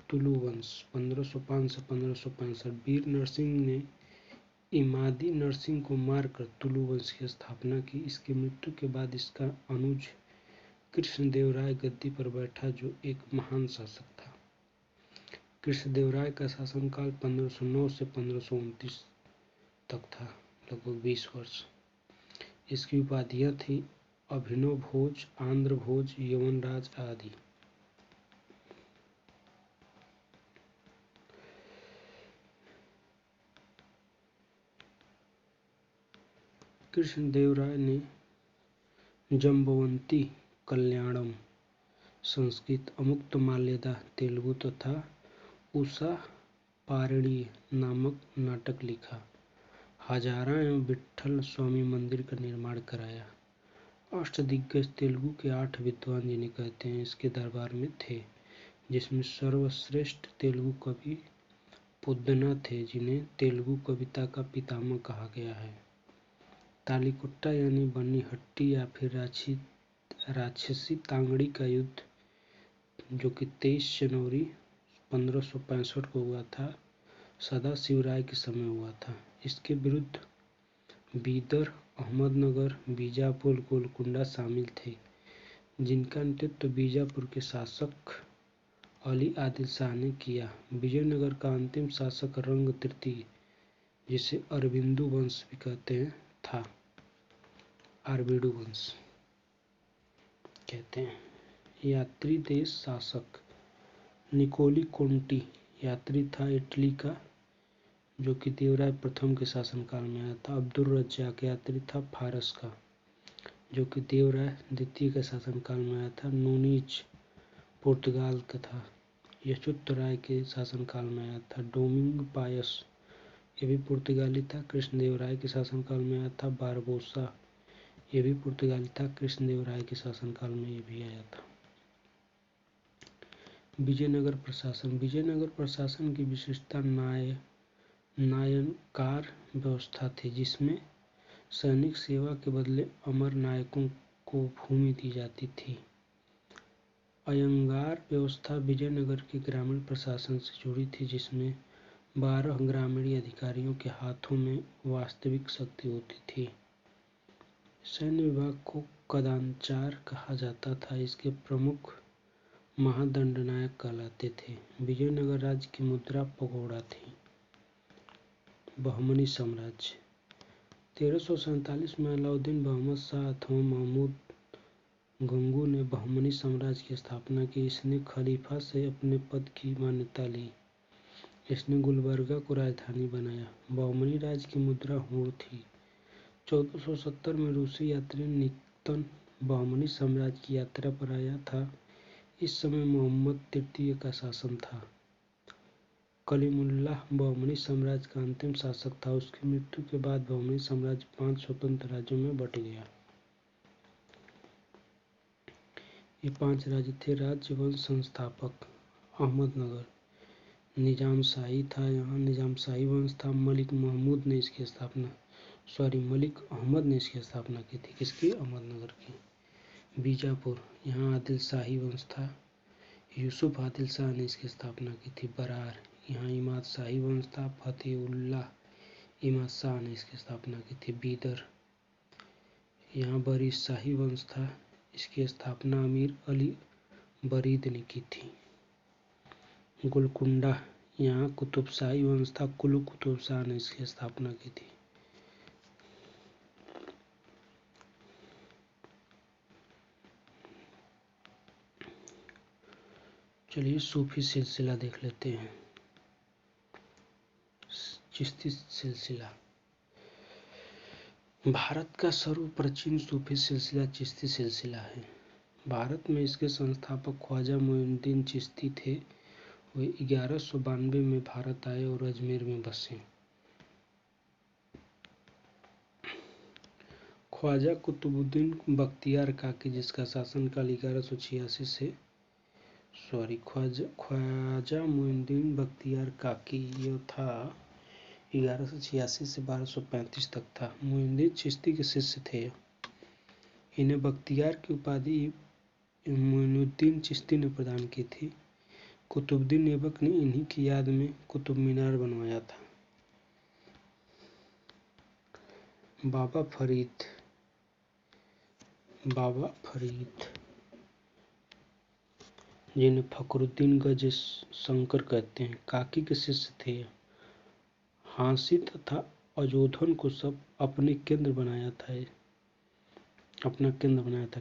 तुलु वंश 1505 से 1565। वीर नरसिंह ने इमादी नरसिंह को मारकर तुलु वंश की स्थापना की। इसकी मृत्यु के बाद इसका अनुज कृष्णदेवराय गद्दी पर बैठा, जो एक महान शासक था। कृष्णदेवराय का शासनकाल 1509 से 1529 तक था, लगभग 20 वर्ष। इसकी उपाधियां थी अभिनव भोज, आंध्र भोज, यवनराज आदि। कृष्णदेवराय ने जम्बवंती, कल्याणम संस्कृत, अमुक्तमाल्यदा तेलुगु तथा उषा पारिणीय नामक नाटक लिखा। हजारा एवं विट्ठल स्वामी मंदिर का निर्माण कराया। अष्टदिग्गज तेलुगु के 8 विद्वान जिन्हें कहते हैं इसके दरबार में थे, जिसमें सर्वश्रेष्ठ तेलुगु कवि पोद्दार थे, जिन्हें तेलुगु कविता का पितामह कहा गया है। तालिकोट्टा यानी बन्नी हट्टी या फिर राक्षसी तांगड़ी का युद्ध, जो कि 23 जनवरी 1565 को हुआ था, सदाशिवराय के समय हुआ था। इसके विरुद्ध बीदर, अहमदनगर, बीजापुर, गोलकुंडा शामिल थे, जिनका नेतृत्व बीजापुर के शासक अली आदिल शाह ने किया। विजयनगर का अंतिम शासक रंग तृतीय, जिसे अरबिंदु वंश भी कहते हैं, था। अरबिडू वंश कहते हैं। यात्री देश शासक निकोली कोंटी यात्री था, इटली का, जो कि देवराय प्रथम के शासनकाल में आया था। अब्दुल रज्जाक यात्री था, फारस का, जो कि देवराय द्वितीय के शासनकाल में आया था। नूनीज पुर्तगाल का था, यशुत राय के शासनकाल में आया था। डोमिंग पायस ये भी पुर्तगाली था, कृष्णदेवराय के शासनकाल में आया था। बारबोसा ये भी पुर्तगाली था, कृष्णदेवराय के शासनकाल में ये भी आया था। विजयनगर प्रशासन। विजयनगर प्रशासन की विशेषता नायनकार व्यवस्था थी, जिसमें सैनिक सेवा के बदले अमर नायकों को भूमि दी जाती थी। अयंगार व्यवस्था विजयनगर के ग्रामीण प्रशासन से जुड़ी थी, जिसमें 12 ग्रामीण अधिकारियों के हाथों में वास्तविक शक्ति होती थी। सैन्य विभाग को कदाचार कहा जाता था, इसके प्रमुख महादंडनायक कहलाते थे। विजयनगर राज्य की मुद्रा पगोड़ा थी। बहमनी साम्राज्य। 1347 में अलाउद्दीन बहमद शाह अथवा महमूद गंगू ने बहमनी साम्राज्य की स्थापना की। इसने खलीफा से अपने पद की मान्यता ली। इसने गुलबर्गा को राजधानी बनाया। बहमनी राज्य की मुद्रा हुण थी। 1470 में रूसी यात्री निक्तन बहमनी साम्राज्य की यात्रा पर आया था। इस समय मोहम्मद तृतीय का शासन था। कलीमुल्लाह बहमनी साम्राज्य का अंतिम शासक था। उसकी मृत्यु के बाद बहमनी साम्राज्य 5 स्वतंत्र राज्यों में बट गया। ये 5 राज्य थे। राज्य वंश संस्थापक अहमदनगर निजामशाही था। यहाँ निजामशाही वंश था। मलिक अहमद ने इसकी स्थापना की थी। किसकी? अहमदनगर की। बीजापुर, यहाँ आदिल शाही वंश था। यूसुफ आदिल शाह ने इसकी स्थापना की थी। बरार, यहाँ इमाद शाही वंश था। फतेहुल्लाह इमाद शाह ने इसकी स्थापना की थी। बीदर, यहाँ बरीद शाही वंश था। इसकी स्थापना अमीर अली बरीद ने की थी। गोलकुंडा, यहाँ कुतुबशाही वंश था। कुली कुतुब शाह ने इसकी स्थापना की थी। चलिए सूफी सिलसिला देख लेते हैं। चिश्ती सिलसिला। भारत का सर्वप्राचीन सूफी सिलसिला चिश्ती सिलसिला है। भारत में इसके संस्थापक ख्वाजा मोइनुद्दीन चिश्ती थे। वे 1192 में भारत आए और अजमेर में बसे। ख्वाजा कुतुबुद्दीन बख्तियार काकी, जिसका शासनकाल 1186 से ख्वाजा मोइनुद्दीन बख्तियार काकी यह था 1186 से 1235 तक था। मोइनुद्दीन चिश्ती के शिष्य थे। इन्हें बख्तियार की उपाधि मोइनुद्दीन चिश्ती ने प्रदान की थी। कुतुबुद्दीन ऐबक ने इन्हीं की याद में कुतुब मीनार बनवाया था। बाबा फरीद, जिन्हें फखरुद्दीन गज शंकर कहते हैं, काकी के शिष्य थे। हांसी तथा अजोधन को सब अपना केंद्र बनाया था।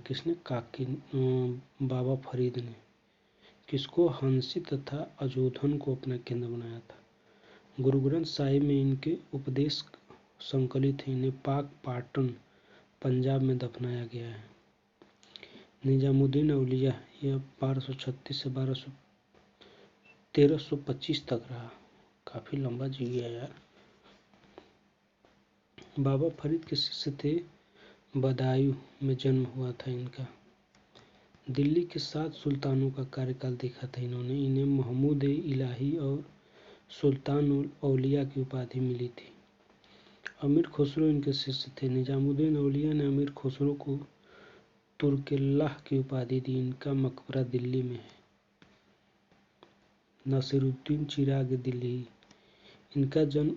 किसने? काकी बाबा फरीद ने। किसको? हंसी तथा अजोधन को अपना केंद्र बनाया था। गुरु ग्रंथ साहिब में इनके उपदेश संकलित हैं। इन्हें पाक पाटन पंजाब में दफनाया गया है। निजामुद्दीन औलिया, यह 1236 से 1325 तक रहा। काफी लंबा जी गया यार। बाबा फरीद के शिष्य थे बदायूं में जन्म हुआ था इनका। दिल्ली के 7 सुल्तानों का कार्यकाल देखा था इन्होंने। इन्हें महमूद-ए-इलाही और सुल्तान-उल-औलिया की उपाधि मिली थी। अमीर खुसरो इनके शिष्य थे। निजामुद्दीन औलिया ने अमीर खुसरो को तुर्केल्लाह की उपाधि दी। इनका मकबरा दिल्ली में है। नसीरुद्दीन चिराग दिल्ली, इनका जन्म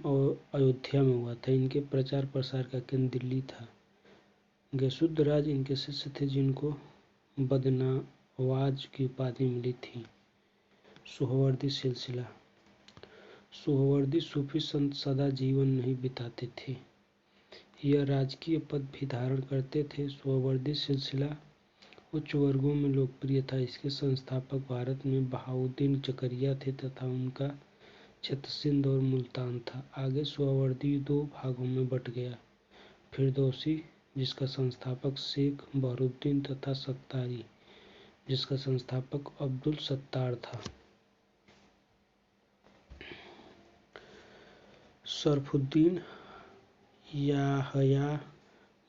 अयोध्या में हुआ था। इनके प्रचार प्रसार का केंद्र दिल्ली था। गयसुद्दराज इनके शिष्य थे जिनको बदनवाज की उपाधि मिली थी। सुहरवर्दी सिलसिला। सुहरवर्दी सूफी संत सदा जीवन नहीं बिताते थे, यह राजकीय पद भी धारण करते थे। सुहरवर्दी सिलसिला उच्च वर्गों में लोकप्रिय था। इसके संस्थापक भारत में बहाउद्दीन जकरिया थे तथा उनका क्षेत्र सिंध और मुल्तान था। आगे सुहरवर्दी 2 भागों में बट गया, फिरदौसी जिसका संस्थापक शेख बहरुद्दीन तथा सत्तारी जिसका संस्थापक अब्दुल सत्तार था। शरफुद्दीन याहया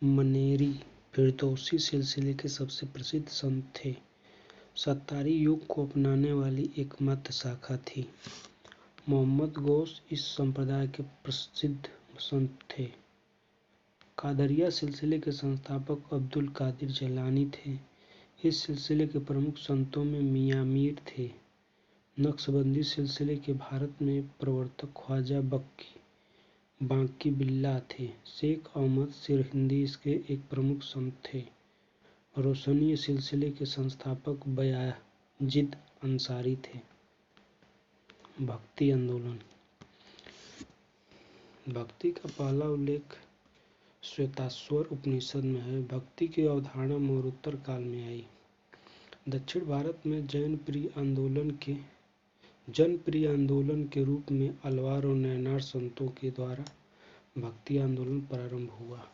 मनेरी फिरदौसी सिलसिले के सबसे प्रसिद्ध संत थे। सत्तारी युग को अपनाने वाली एकमात्र शाखा थी। मोहम्मद गौस इस संप्रदाय के प्रसिद्ध संत थे। कादरिया सिलसिले के संस्थापक अब्दुल कादिर जैलानी थे। इस सिलसिले के प्रमुख संतों में मियां मीर थे। नक्शबंदी सिलसिले के भारत में प्रवर्तक ख्वाजा बांकी बिल्ला थे। शेख अहमद सिरहिंदी इसके एक प्रमुख संत थे। रोशनी सिलसिले के संस्थापक बयाजिद अंसारी थे। भक्ति आंदोलन। भक्ति का पहला उल्लेख श्वेताश्वर उपनिषद में है। भक्ति की अवधारणा मौर्योत्तर काल में आई। दक्षिण भारत में जनप्रिय आंदोलन के रूप में अलवार और नैनार संतों के द्वारा भक्ति आंदोलन प्रारंभ हुआ।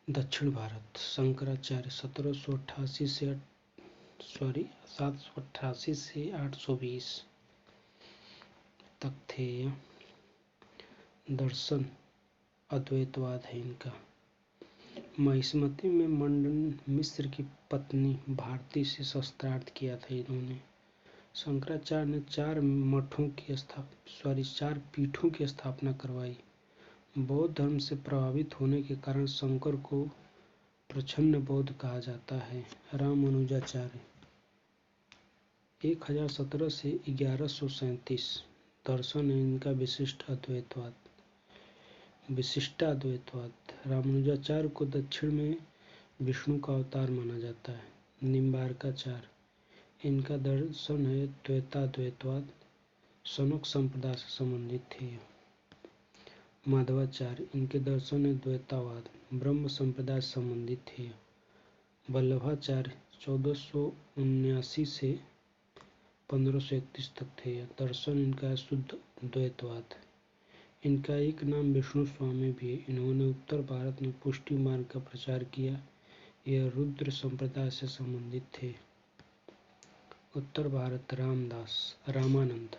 दक्षिण भारत। शंकराचार्य 788 से 820 तक थे। दर्शन अद्वैतवाद है इनका। महिष्मति में मंडन मिश्र की पत्नी भारती से शस्त्रार्थ किया था इन्होंने। शंकराचार्य ने 4 पीठों की स्थापना करवाई। बौद्ध धर्म से प्रभावित होने के कारण शंकर को प्रच्छन्न बौद्ध कहा जाता है। रामानुजाचार्य 1017 से 1137 दर्शन है इनका विशिष्टाद्वैतवाद। रामानुजाचार्य को दक्षिण में विष्णु का अवतार माना जाता है। निम्बार्काचार्य इनका दर्शन है द्वैताद्वैतवाद, शनक संप्रदाय से संबंधित थे। माधवाचार्य इनके दर्शन है द्वैतवाद, ब्रह्म संप्रदाय से संबंधित थे। वल्लभाचार्य 1479 से 1531 तक थे। दर्शन इनका है शुद्ध द्वैतवाद। इनका एक नाम विष्णु स्वामी भी है। इन्होंने उत्तर भारत में पुष्टि मार्ग का प्रचार किया। यह रुद्र संप्रदाय से संबंधित थे। उत्तर भारत रामानंद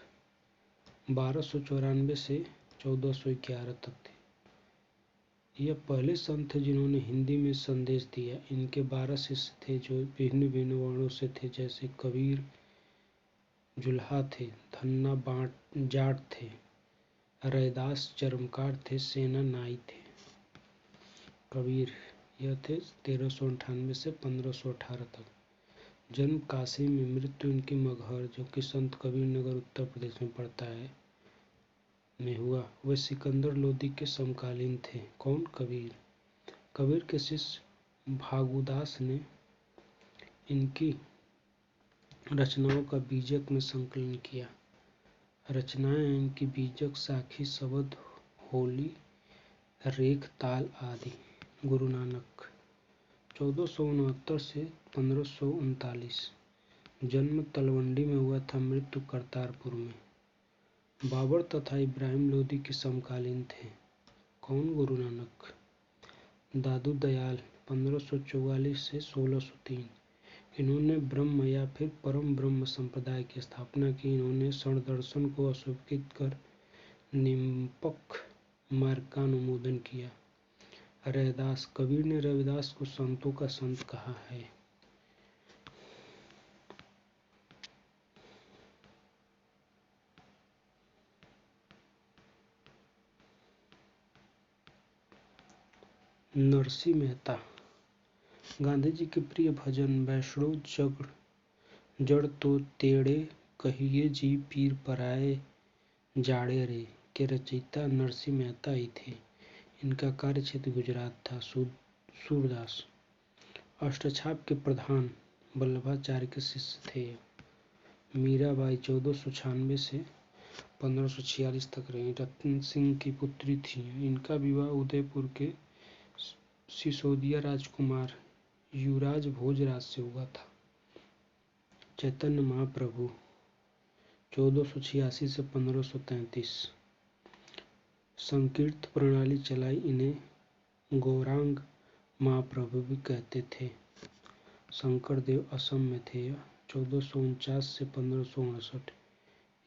1294 से 1411 तक थे। यह पहले संत थे जिन्होंने हिंदी में संदेश दिया। इनके 12 शिष्य थे जो भिन्न भिन्न वर्णों से थे, जैसे कबीर जुल्हा थे, धन्ना जाट थे, रैदास चर्मकार थे, सेना नाई थे। कबीर यह थे 1398 से 1518 तक। जन्म काशी में, मृत्यु इनकी मगहर जो कि संत कबीर नगर उत्तर प्रदेश में पड़ता है में हुआ। वे सिकंदर लोदी के समकालीन थे। कौन? कबीर। कबीर के शिष्य भागुदास ने इनकी रचनाओं का बीजक में संकलन किया। रचनाएं इनकी बीजक, साखी, शबद, होली, रेख, ताल आदि। गुरु नानक 1469 से 1539 जन्म तलवंडी में हुआ था, मृत्यु करतारपुर में। बाबर तथा इब्राहिम लोदी के समकालीन थे। कौन? गुरु नानक। दादू दयाल 1544 से 1603 इन्होंने ब्रह्म या फिर परम ब्रह्म संप्रदाय की स्थापना की। इन्होंने क्षण दर्शन को अस्वीकृत कर निम्पक मार्ग का अनुमोदन किया। रैदास, कबीर ने रविदास को संतों का संत कहा है। नरसिंह मेहता, गांधी जी के प्रिय भजन वैष्णव जड़ तो तेड़े कहिए जी पीर पराए जाड़े रे के रचयिता नरसिंह मेहता ही थे। इनका कार्य क्षेत्र गुजरात था। सूरदास, अष्टछाप के प्रधान वल्लभाचार्य के शिष्य थे। मीराबाई 1496 से 1546 तक रहीं। रतन सिंह की पुत्री थी। इनका विवाह उदयपुर के सिसोदिया राजकुमार युवराज भोजराज से हुआ था। चैतन्य महाप्रभु 1486 से 1533। संकीर्त प्रणाली चलाई। इन्हें गौरांग महाप्रभु भी कहते थे। शंकरदेव असम में थे। 1449 से 1559।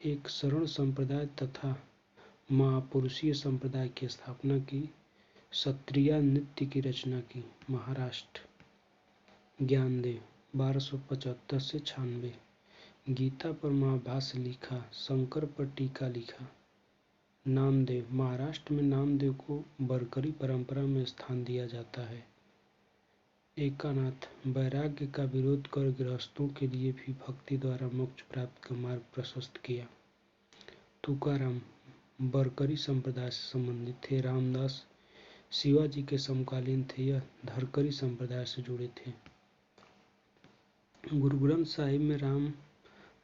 एक शरण संप्रदाय तथा महापुरुषीय संप्रदाय की स्थापना की। क्षत्रिय नृत्य की रचना की। महाराष्ट्र। ज्ञानदेव 1275 से 96। गीता पर महाभाष्य लिखा। शंकर पर टीका लिखा। नामदेव, महाराष्ट्र में नामदेव को बरकरी परंपरा में स्थान दिया जाता है। एकानाथ, वैराग्य का विरोध कर गृहस्थों के लिए भी भक्ति द्वारा मोक्ष प्राप्त का मार्ग प्रशस्त किया। तुकाराम बरकरी संप्रदाय से संबंधित थे। रामदास शिवाजी के समकालीन थे। यह धरकरी संप्रदाय से जुड़े थे। गुरु ग्रंथ साहिब में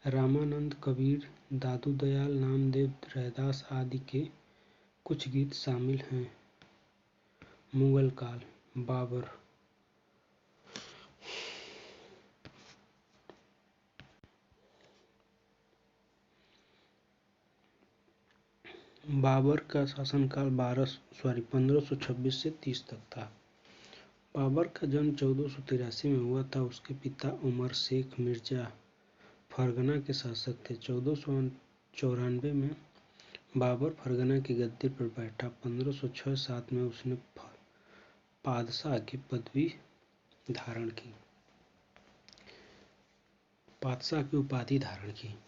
रामानंद, कबीर, दादू दयाल, नामदेव, रैदास आदि के कुछ गीत शामिल हैं। मुगल काल। बाबर का शासनकाल 1526 से 30 तक था। बाबर का जन्म 1483 में हुआ था। उसके पिता उमर शेख मिर्जा फरगना के शासक थे। 1494 में बाबर फरगना की गद्दी पर बैठा। 1506-7 में उसने पादशाह की पदवी धारण की। पादशाह की उपाधि धारण की।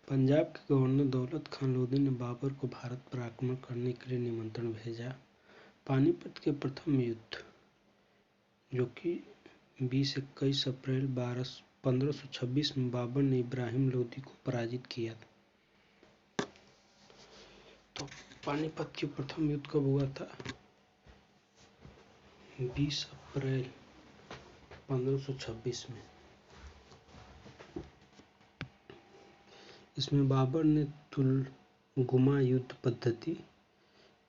पंजाब के गवर्नर दौलत खान लोधी ने बाबर को भारत पर आक्रमण करने के लिए निमंत्रण भेजा। पानीपत के प्रथम युद्ध, जो कि 20-21 अप्रैल 1526 में बाबर ने इब्राहिम लोदी को पराजित किया। तो पानीपत के प्रथम युद्ध कब हुआ था? 20 अप्रैल 1526 में। इसमें बाबर ने तुलगुमा युद्ध पद्धति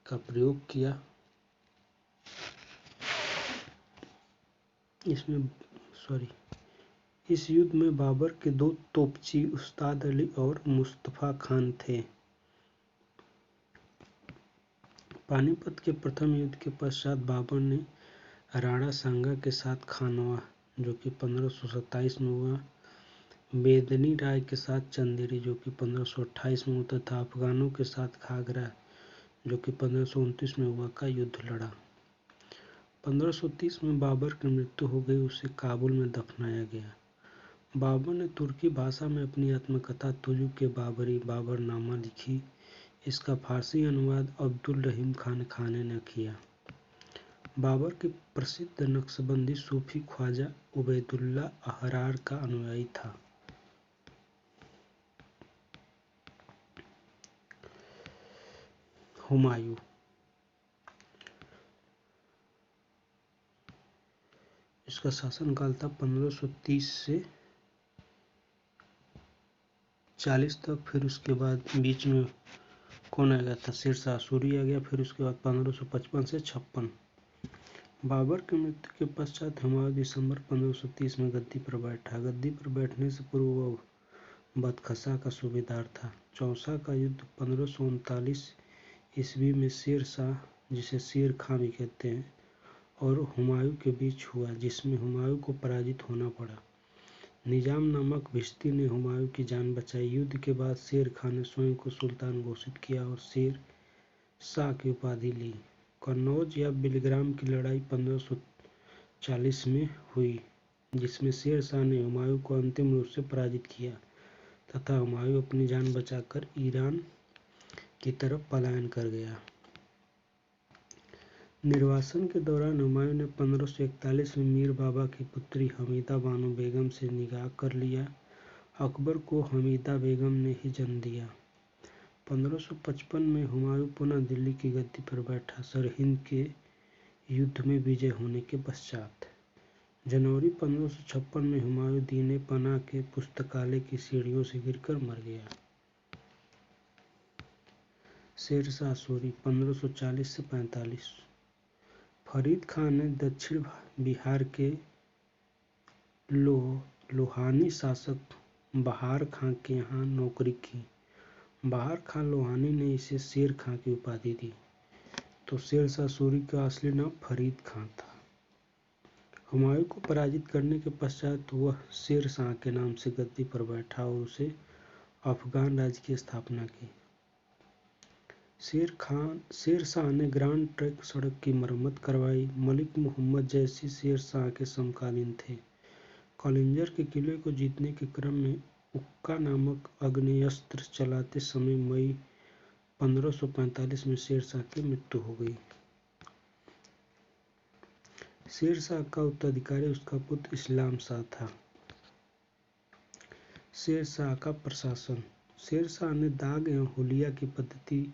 का प्रयोग किया। इस युद्ध में बाबर के दो तोपची उस्ताद अली और मुस्तफा खान थे। पानीपत के प्रथम युद्ध के पश्चात बाबर ने राणा सांगा के साथ खानवा, जो कि 1527 में हुआ, बेदनी राय के साथ चंदेरी, जो कि 1528 में हुआ, तथा अफगानों के साथ खागरा, जो कि 1529 में हुआ, का युद्ध लड़ा। 1530 में बाबर की मृत्यु हो गई। उसे काबुल में दफनाया गया। बाबर ने तुर्की भाषा में अपनी आत्मकथा तुजु के बाबरी बाबरनामा लिखी। इसका फारसी अनुवाद अब्दुल रहीम खान खाने ने किया। बाबर के प्रसिद्ध नक्शबंदी सूफी ख्वाजा उबैदुल्ला अहरार का अनुयायी था। हुमायूं। इसका शासनकाल था 1530 से 40 तक। फिर उसके बाद बीच में कौन आ गया था? शेरशाह सूरी आ गया। फिर उसके बाद 1555 से 56। बाबर की मृत्यु के पश्चात हुमायूं दिसंबर 1530 में गद्दी पर बैठा। गद्दी पर बैठने से पूर्व वह बदखशा का सूबेदार था। चौसा का युद्ध 1539 ईस्वी में शेर शाह, जिसे शेर खां भी कहते हैं, और हुमायूं के बीच हुआ, जिसमें हुमायूं को पराजित होना पड़ा। निजाम नामक भिश्ती ने हुमायूं की जान बचाई। युद्ध के बाद शेर खान ने स्वयं को सुल्तान घोषित किया और शेर शाह की उपाधि ली। कन्नौज या बिलग्राम की लड़ाई 1540 में हुई, जिसमें शेर शाह ने हुमायूं को अंतिम रूप से पराजित किया तथा हुमायूं अपनी जान बचाकर ईरान की तरफ पलायन कर गया। निर्वासन के दौरान हुमायूं ने 1541 में मीर बाबा की पुत्री हमीदा बानो बेगम से निकाह कर लिया। अकबर को हमीदा बेगम ने ही जन्म दिया। 1555 में हुमायूं पुनः दिल्ली की गद्दी पर बैठा, सरहिंद के युद्ध में विजय होने के पश्चात। जनवरी 1556 में हुमायूं दीने पनाह के पुस्तकालय की सीढ़ियों से गिरकर मर गया। शेरशाह सूरी 1540 से 45। फरीद खान ने दक्षिण बिहार के लोहानी शासक बहार खां के यहाँ नौकरी की। बहार खां लोहानी ने इसे शेर खां की उपाधि दी, तो शेरशाह सूरी का असली नाम फरीद खां था। हुमायूं को पराजित करने के पश्चात वह शेर शाह के नाम से गद्दी पर बैठा और उसे अफगान राज्य की स्थापना की। शेर शाह ने ग्रांड ट्रंक सड़क की मरम्मत करवाई। मलिक मुहम्मद जैसी शेर शाह के समकालीन थे। कलिंजर के किले को जीतने के क्रम में उक्का नामक आग्नेयास्त्र चलाते समय मई 1545 में शेर शाह की मृत्यु हो गई। शेर शाह का उत्तराधिकारी उसका पुत्र इस्लाम शाह था। शेर शाह का प्रशासन। शेर शाह ने दाग एवं हुलिया की पद्धति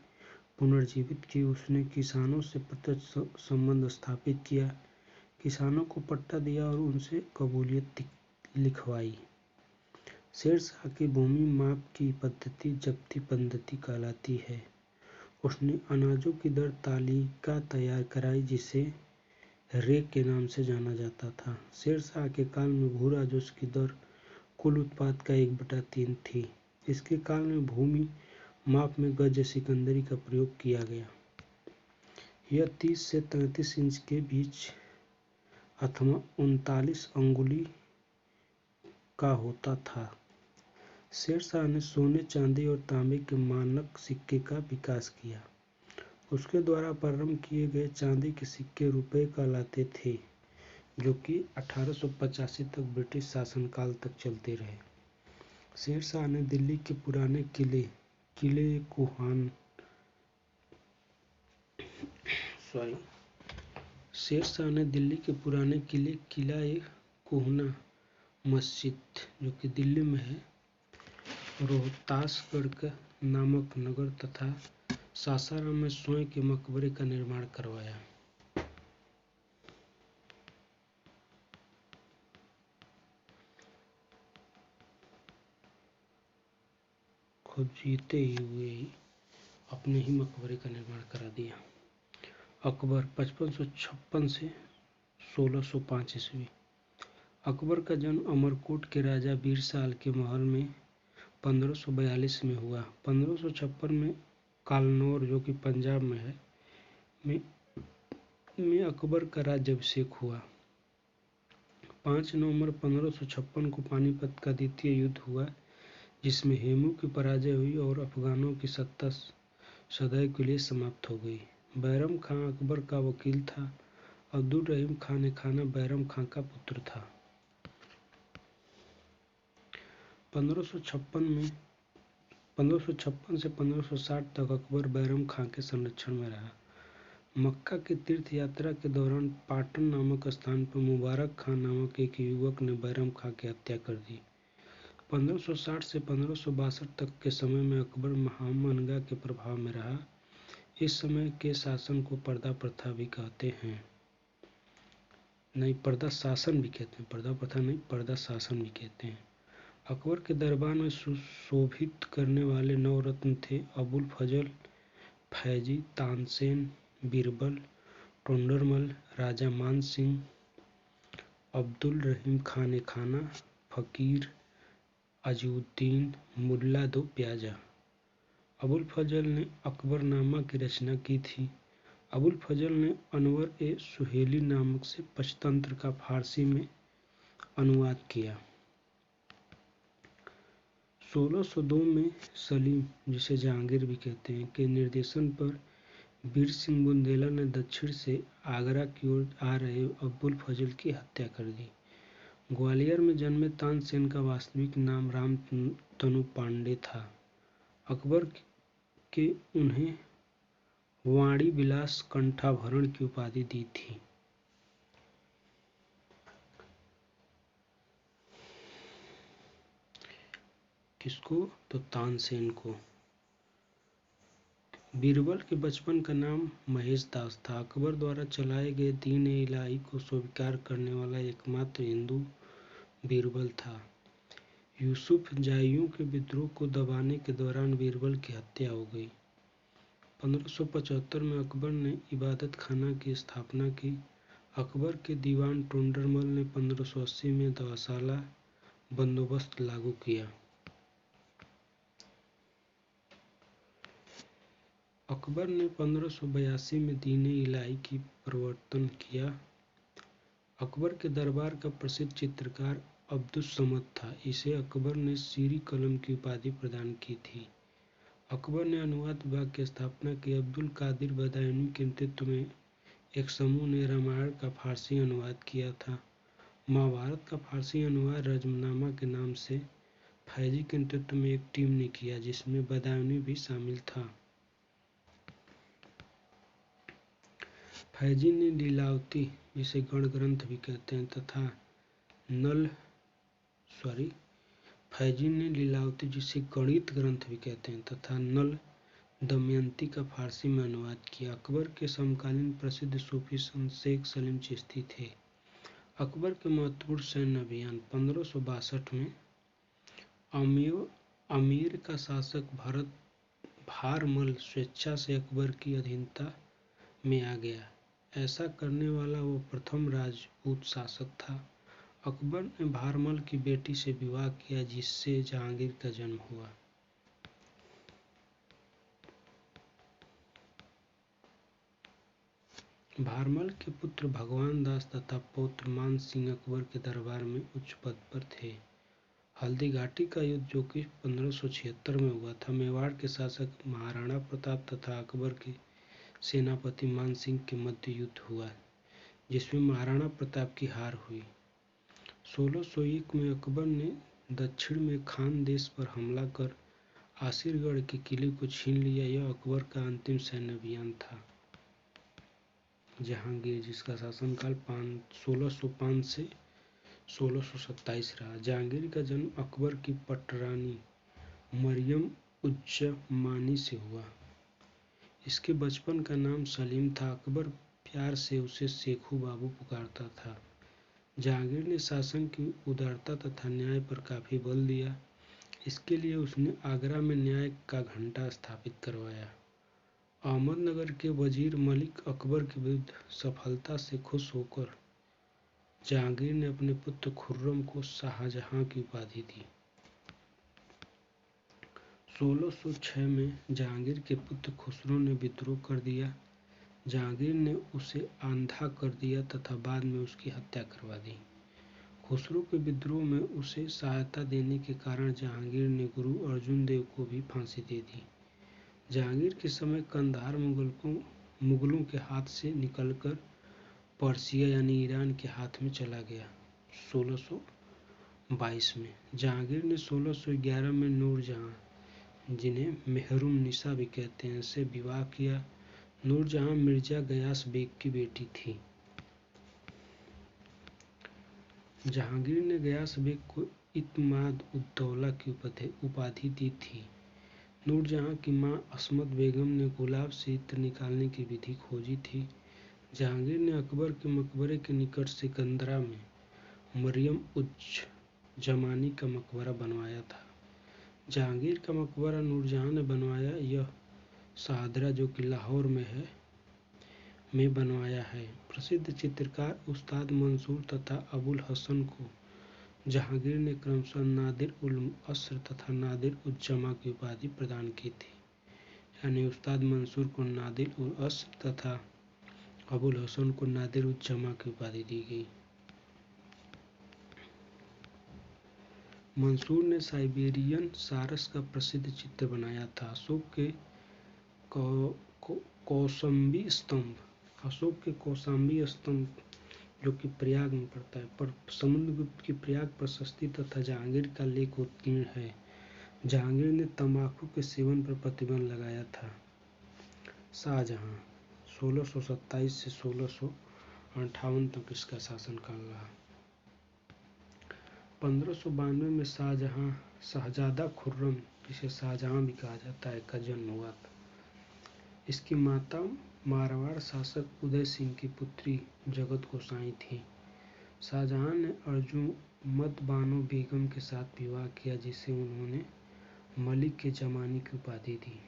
पुनर्जीवित की। उसने किसानों से प्रत्यक्ष संबंध स्थापित किया, किसानों को पट्टा दिया और उनसे कबूलियत लिखवाई। शेर शाह की भूमि माप की पद्धति जब्ती पद्धति कहलाती है। उसने अनाजों की दर तालिका तैयार कराई, जिसे रे के नाम से जाना जाता था। शेर शाह के काल में भू राजस्व की दर कुल उत्पाद का 1/3 थी। इसके काल में भूमि माप में गज सिकंदरी का प्रयोग किया गया। यह 30 से 33 इंच के बीच अथवा 39 अंगुली का होता था। शेर शाह ने सोने, चांदी और तांबे के मानक सिक्के का विकास किया। उसके द्वारा प्रारंभ किए गए चांदी के सिक्के रुपये कहलाते थे, जो कि 1885 तक ब्रिटिश शासनकाल तक चलते रहे। शेर शाह ने दिल्ली के पुराने किले किला कोहना मस्जिद, जो कि दिल्ली में है, रोहतासगढ़ नामक नगर तथा सासाराम में स्वयं के मकबरे का निर्माण करवाया। खुद जीते हुए ही अपने ही मकबरे का निर्माण करा दिया। अकबर 5556 से 1605 ईस्वी। अकबर का जन्म अमरकोट के राजा बीरसाल के महल में 1542 में हुआ। 1556 में कालनौर, जो कि पंजाब में है, में अकबर का राज्याभिषेक हुआ। 5 नवंबर 1556 को पानीपत का द्वितीय युद्ध हुआ, जिसमें हेमू की पराजय हुई और अफगानों की सत्ता सदैव के लिए समाप्त हो गई। बैरम खां अकबर का वकील था। अब्दुल रहीम खान खाना बैरम खां का पुत्र था। 1556 से 1560 तक अकबर बैरम खां के संरक्षण में रहा। मक्का की तीर्थ यात्रा के दौरान पाटन नामक स्थान पर मुबारक खां नामक एक युवक ने बैरम खां की हत्या कर दी। 1560 से 1562 तक के समय में अकबर महामनगा के प्रभाव में रहा। इस समय के शासन को पर्दा प्रथा भी कहते हैं। पर्दा शासन भी कहते हैं, पर्दा प्रथा नहीं, पर्दा शासन भी कहते हैं। अकबर के दरबार में सुशोभित करने वाले 9 रत्न थे: अबुल फजल, फैजी, तानसेन, बीरबल, टोंडरमल, राजा मान सिंह, अब्दुल रहीम खान खाना, फकीर, अजीउद्दीन, मुल्ला दो प्याजा। अबुल फजल ने अकबरनामा की रचना की थी। अबुल फजल ने अनवर-ए-सुहेली नामक से पंचतंत्र का फारसी में अनुवाद किया। 1602 में सलीम, जिसे जहांगीर भी कहते हैं, के निर्देशन पर वीर सिंह बुंदेला ने दक्षिण से आगरा की ओर आ रहे अब्बुल फजल की हत्या कर दी। ग्वालियर में जन्मे तानसेन का वास्तविक नाम रामतनु पांडे था। अकबर के उन्हें वाणी विलास कंठाभरण की उपाधि दी थी। किसको? तो तानसेन को। बीरबल के बचपन का नाम महेश दास था। अकबर द्वारा चलाए गए दीन-ए-इलाही को स्वीकार करने वाला एकमात्र हिंदू बीरबल था। यूसुफ जाइयों के विद्रोह को दबाने के दौरान बीरबल की हत्या हो गई। 1575 में अकबर ने इबादत खाना की स्थापना की। अकबर के दीवान टोडरमल ने 1580 में गौशाला बंदोबस्त लागू किया। अकबर ने 1582 में दीन-ए-इलाही की प्रवर्तन किया। अकबर के दरबार का प्रसिद्ध चित्रकार अब्दुस्समद था। इसे अकबर ने सीरी कलम की उपाधि प्रदान की थी। अकबर ने अनुवाद विभाग की स्थापना की। अब्दुल कादिर बदायूनी के नेतृत्व में एक समूह ने रामायण का फारसी अनुवाद किया था। महाभारत का फारसी अनुवाद रज़्मनामा के नाम से फैजी के नेतृत्व में एक टीम ने किया, जिसमें बदायूनी भी शामिल था। फैजी ने लीलावती, जिसे गण ग्रंथ भी कहते हैं, तथा फैजी ने लीलावती, जिसे गणित ग्रंथ भी कहते हैं, तथा नल दमयंती का फारसी में अनुवाद किया। अकबर के समकालीन प्रसिद्ध सूफी संत शेख सलीम चिश्ती थे। अकबर के महत्वपूर्ण सैन्य अभियान 1562 में अमेर का शासक भारमल स्वेच्छा से अकबर की अधीनता में आ गया। ऐसा करने वाला वो प्रथम राजपूत शासक था। अकबर ने भारमल की बेटी से विवाह किया, जिससे जहांगीर का जन्म हुआ। भारमल के पुत्र भगवान दास तथा पौत्र मान सिंह अकबर के दरबार में उच्च पद पर थे। हल्दी घाटी का युद्ध, जो कि 1576 में हुआ था, मेवाड़ के शासक महाराणा प्रताप तथा अकबर के सेनापति मान सिंह के मध्य युद्ध हुआ, जिसमें महाराणा प्रताप की हार हुई। 1601 में अकबर ने दक्षिण में खान देश पर हमला कर आसिरगढ़ के किले को छीन लिया। यह अकबर का अंतिम सैन्य अभियान था। जहांगीर, जिसका शासनकाल 1605 से 1627 रहा। जहांगीर का जन्म अकबर की पटरानी मरियम उज़्ज़मानी से हुआ। इसके बचपन का नाम सलीम था। अकबर प्यार से उसे शेखू बाबू पुकारता था। जहांगीर ने शासन की उदारता तथा न्याय पर काफी बल दिया। इसके लिए उसने आगरा में न्याय का घंटा स्थापित करवाया। अहमदनगर के वजीर मलिक अकबर के विरुद्ध सफलता से खुश होकर जहांगीर ने अपने पुत्र खुर्रम को शाहजहां की उपाधि दी। 1606 में जहांगीर के पुत्र खुसरो ने विद्रोह कर दिया। जहांगीर ने उसे अंधा कर दिया तथा बाद में उसकी हत्या करवा दी। खुसरो के विद्रोह में उसे सहायता देने के कारण जहांगीर ने गुरु अर्जुन देव को भी फांसी दे दी। जहांगीर के समय कंधार मुगलों के हाथ से निकलकर पर्सिया यानी ईरान के हाथ में चला गया। 1622 में जहांगीर ने 1611 में नूरजहां, जिन्हें मेहरुम निसा भी कहते हैं, से विवाह किया। नूरजहां मिर्जा गयास बेग की बेटी थी। जहांगीर ने गयास बेग को इत्माद उद्दौला की उपाधि दी थी। नूरजहां की मां असमत बेगम ने गुलाब से इत्र निकालने की विधि खोजी थी। जहांगीर ने अकबर के मकबरे के निकट सिकंदरा में मरियम उज़्ज़मानी का मकबरा बनवाया था। जहांगीर का मकबरा नूरजहां ने बनवाया। यह शाहदरा, जो कि लाहौर में है, में बनवाया है। प्रसिद्ध चित्रकार उस्ताद मंसूर तथा अबुल हसन को जहांगीर ने क्रमशः नादिर उल अस्र तथा नादिर उज़्ज़मा की उपाधि प्रदान की थी। यानी उस्ताद मंसूर को नादिर उल अस्र तथा अबुल हसन को नादिर उज़्ज़मा की उपाधि दी गई। मंसूर ने साइबेरियन सारस का प्रसिद्ध चित्र बनाया था। अशोक के कौशाम्बी स्तंभ जो कि प्रयाग में पड़ता है, पर समुद्रगुप्त की प्रयाग प्रशस्ति तथा जहांगीर का लेख उत्कीर्ण है। जहांगीर ने तंबाकू के सेवन पर प्रतिबंध लगाया था। शाहजहां 1627 से 1658 तक इसका शासनकाल रहा। 1592 में शाहजादा खुर्रम, जिसे शाहजहां भी कहा जाता है, का जन्म हुआ था। इसकी माता मारवाड़ शासक उदय सिंह की पुत्री जगत गोसाई थी। शाहजहां ने अर्जुमंद बानो बेगम के साथ विवाह किया, जिसे उन्होंने मलिक के जमानी की उपाधि दी।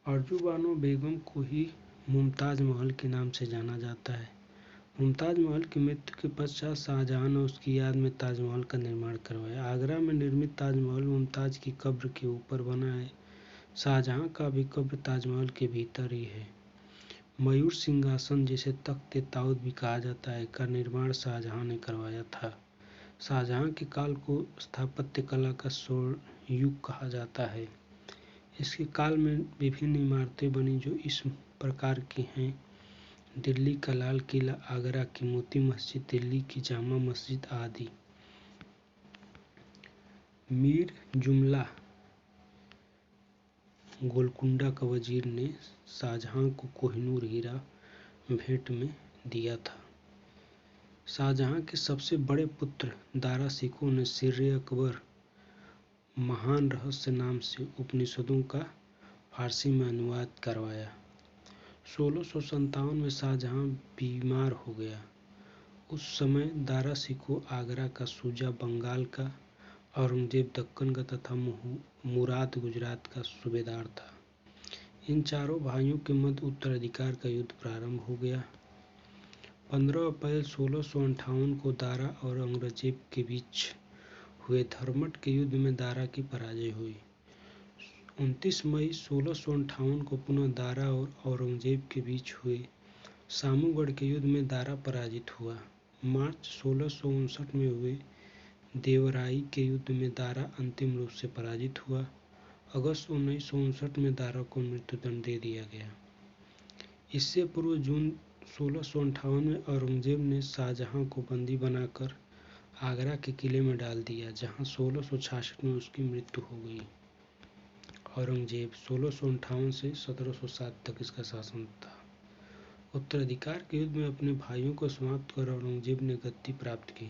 अर्जुबानो बेगम को ही मुमताज महल के नाम से जाना जाता है। मुमताज महल की मृत्यु के पश्चात शाहजहां ने उसकी याद में ताजमहल का निर्माण करवाया। आगरा में निर्मित ताजमहल मुमताज की कब्र के ऊपर बना है। शाहजहां का भी कब्र ताजमहल के भीतर ही है। मयूर सिंहासन, जिसे तख्त ताउद भी कहा जाता है, का निर्माण शाहजहां ने करवाया था। शाहजहां के काल को स्थापत्य कला का स्वर्ण युग कहा जाता है। इसके काल में विभिन्न इमारतें बनी जो इस प्रकार की हैं: दिल्ली का लाल किला, आगरा की मोती मस्जिद, दिल्ली की जामा मस्जिद आदि। मीर जुमला गोलकुंडा का वजीर ने शाहजहां को कोहिनूर हीरा भेंट में दिया था। शाहजहां के सबसे बड़े पुत्र दारा शिकोह ने सिर्रे अकबर महान रहस्य नाम से उपनिषदों का फारसी में अनुवाद करवाया। 1657 में शाहजहां बीमार हो गया। उस समय दारा शिकोह आगरा का, सूजा बंगाल का, औरंगजेब दक्कन का तथा मुराद गुजरात का सूबेदार था। इन चारों भाइयों के मध्य उत्तराधिकार का युद्ध प्रारंभ हो गया। 15 अप्रैल 1658 को दारा और औरंगजेब के बीच हुए धर्मट के युद्ध में दारा की पराजय हुई। 29 मई 1658 को पुनः दारा और औरंगजेब के बीच हुए सामूगढ़ के युद्ध में दारा पराजित हुआ। मार्च 1659 में हुए देवराई के युद्ध में दारा अंतिम रूप से पराजित हुआ। अगस्त 1959 में दारा को मृत्युदंड दे दिया गया। इससे पूर्व जून 1658 में औरंगजेब ने शाहजहां को बंदी बनाकर आगरा के किले में डाल दिया, जहां 1666 में उसकी मृत्यु हो गई। औरंगजेब 1658 से 1707 तक इसका शासन था। उत्तराधिकार के युद्ध में अपने भाइयों को समाप्त कर औरंगजेब ने गद्दी प्राप्त की।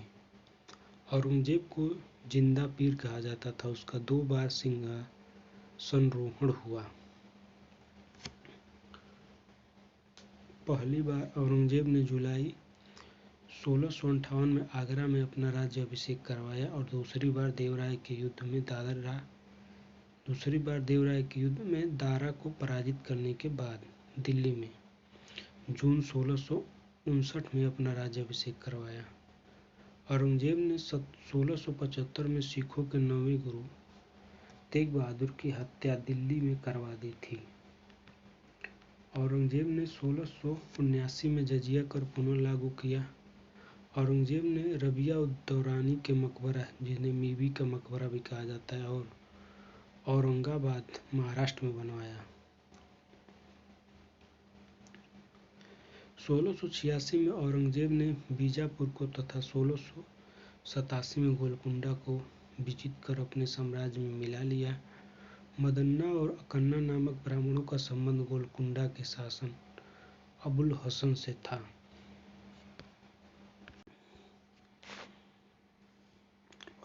औरंगजेब को जिंदा पीर कहा जाता था। उसका 2 बार सिंहासनारोहण हुआ। पहली बार औरंगजेब ने जुलाई 1658 में आगरा में अपना राज्य अभिषेक करवाया और दूसरी बार देवराय के युद्ध में दारा को पराजित करने के बाद दिल्ली में जून 1659 में अपना राज्याभिषेक करवाया। औरंगजेब ने 1675 में सिखों के 9वें गुरु तेग बहादुर की हत्या दिल्ली में करवा दी थी। औरंगजेब ने 1679 में जजिया कर पुनः लागू किया। औरंगजेब ने रबिया उद दौरानी के मकबरा, जिन्हें बीबी का मकबरा भी कहा जाता है, और औरंगाबाद महाराष्ट्र में बनवाया। 1686 में औरंगजेब ने बीजापुर को तथा 1687 में गोलकुंडा को विजित कर अपने साम्राज्य में मिला लिया। मदन्ना और अकन्ना नामक ब्राह्मणों का संबंध गोलकुंडा के शासक अबुल हसन से था।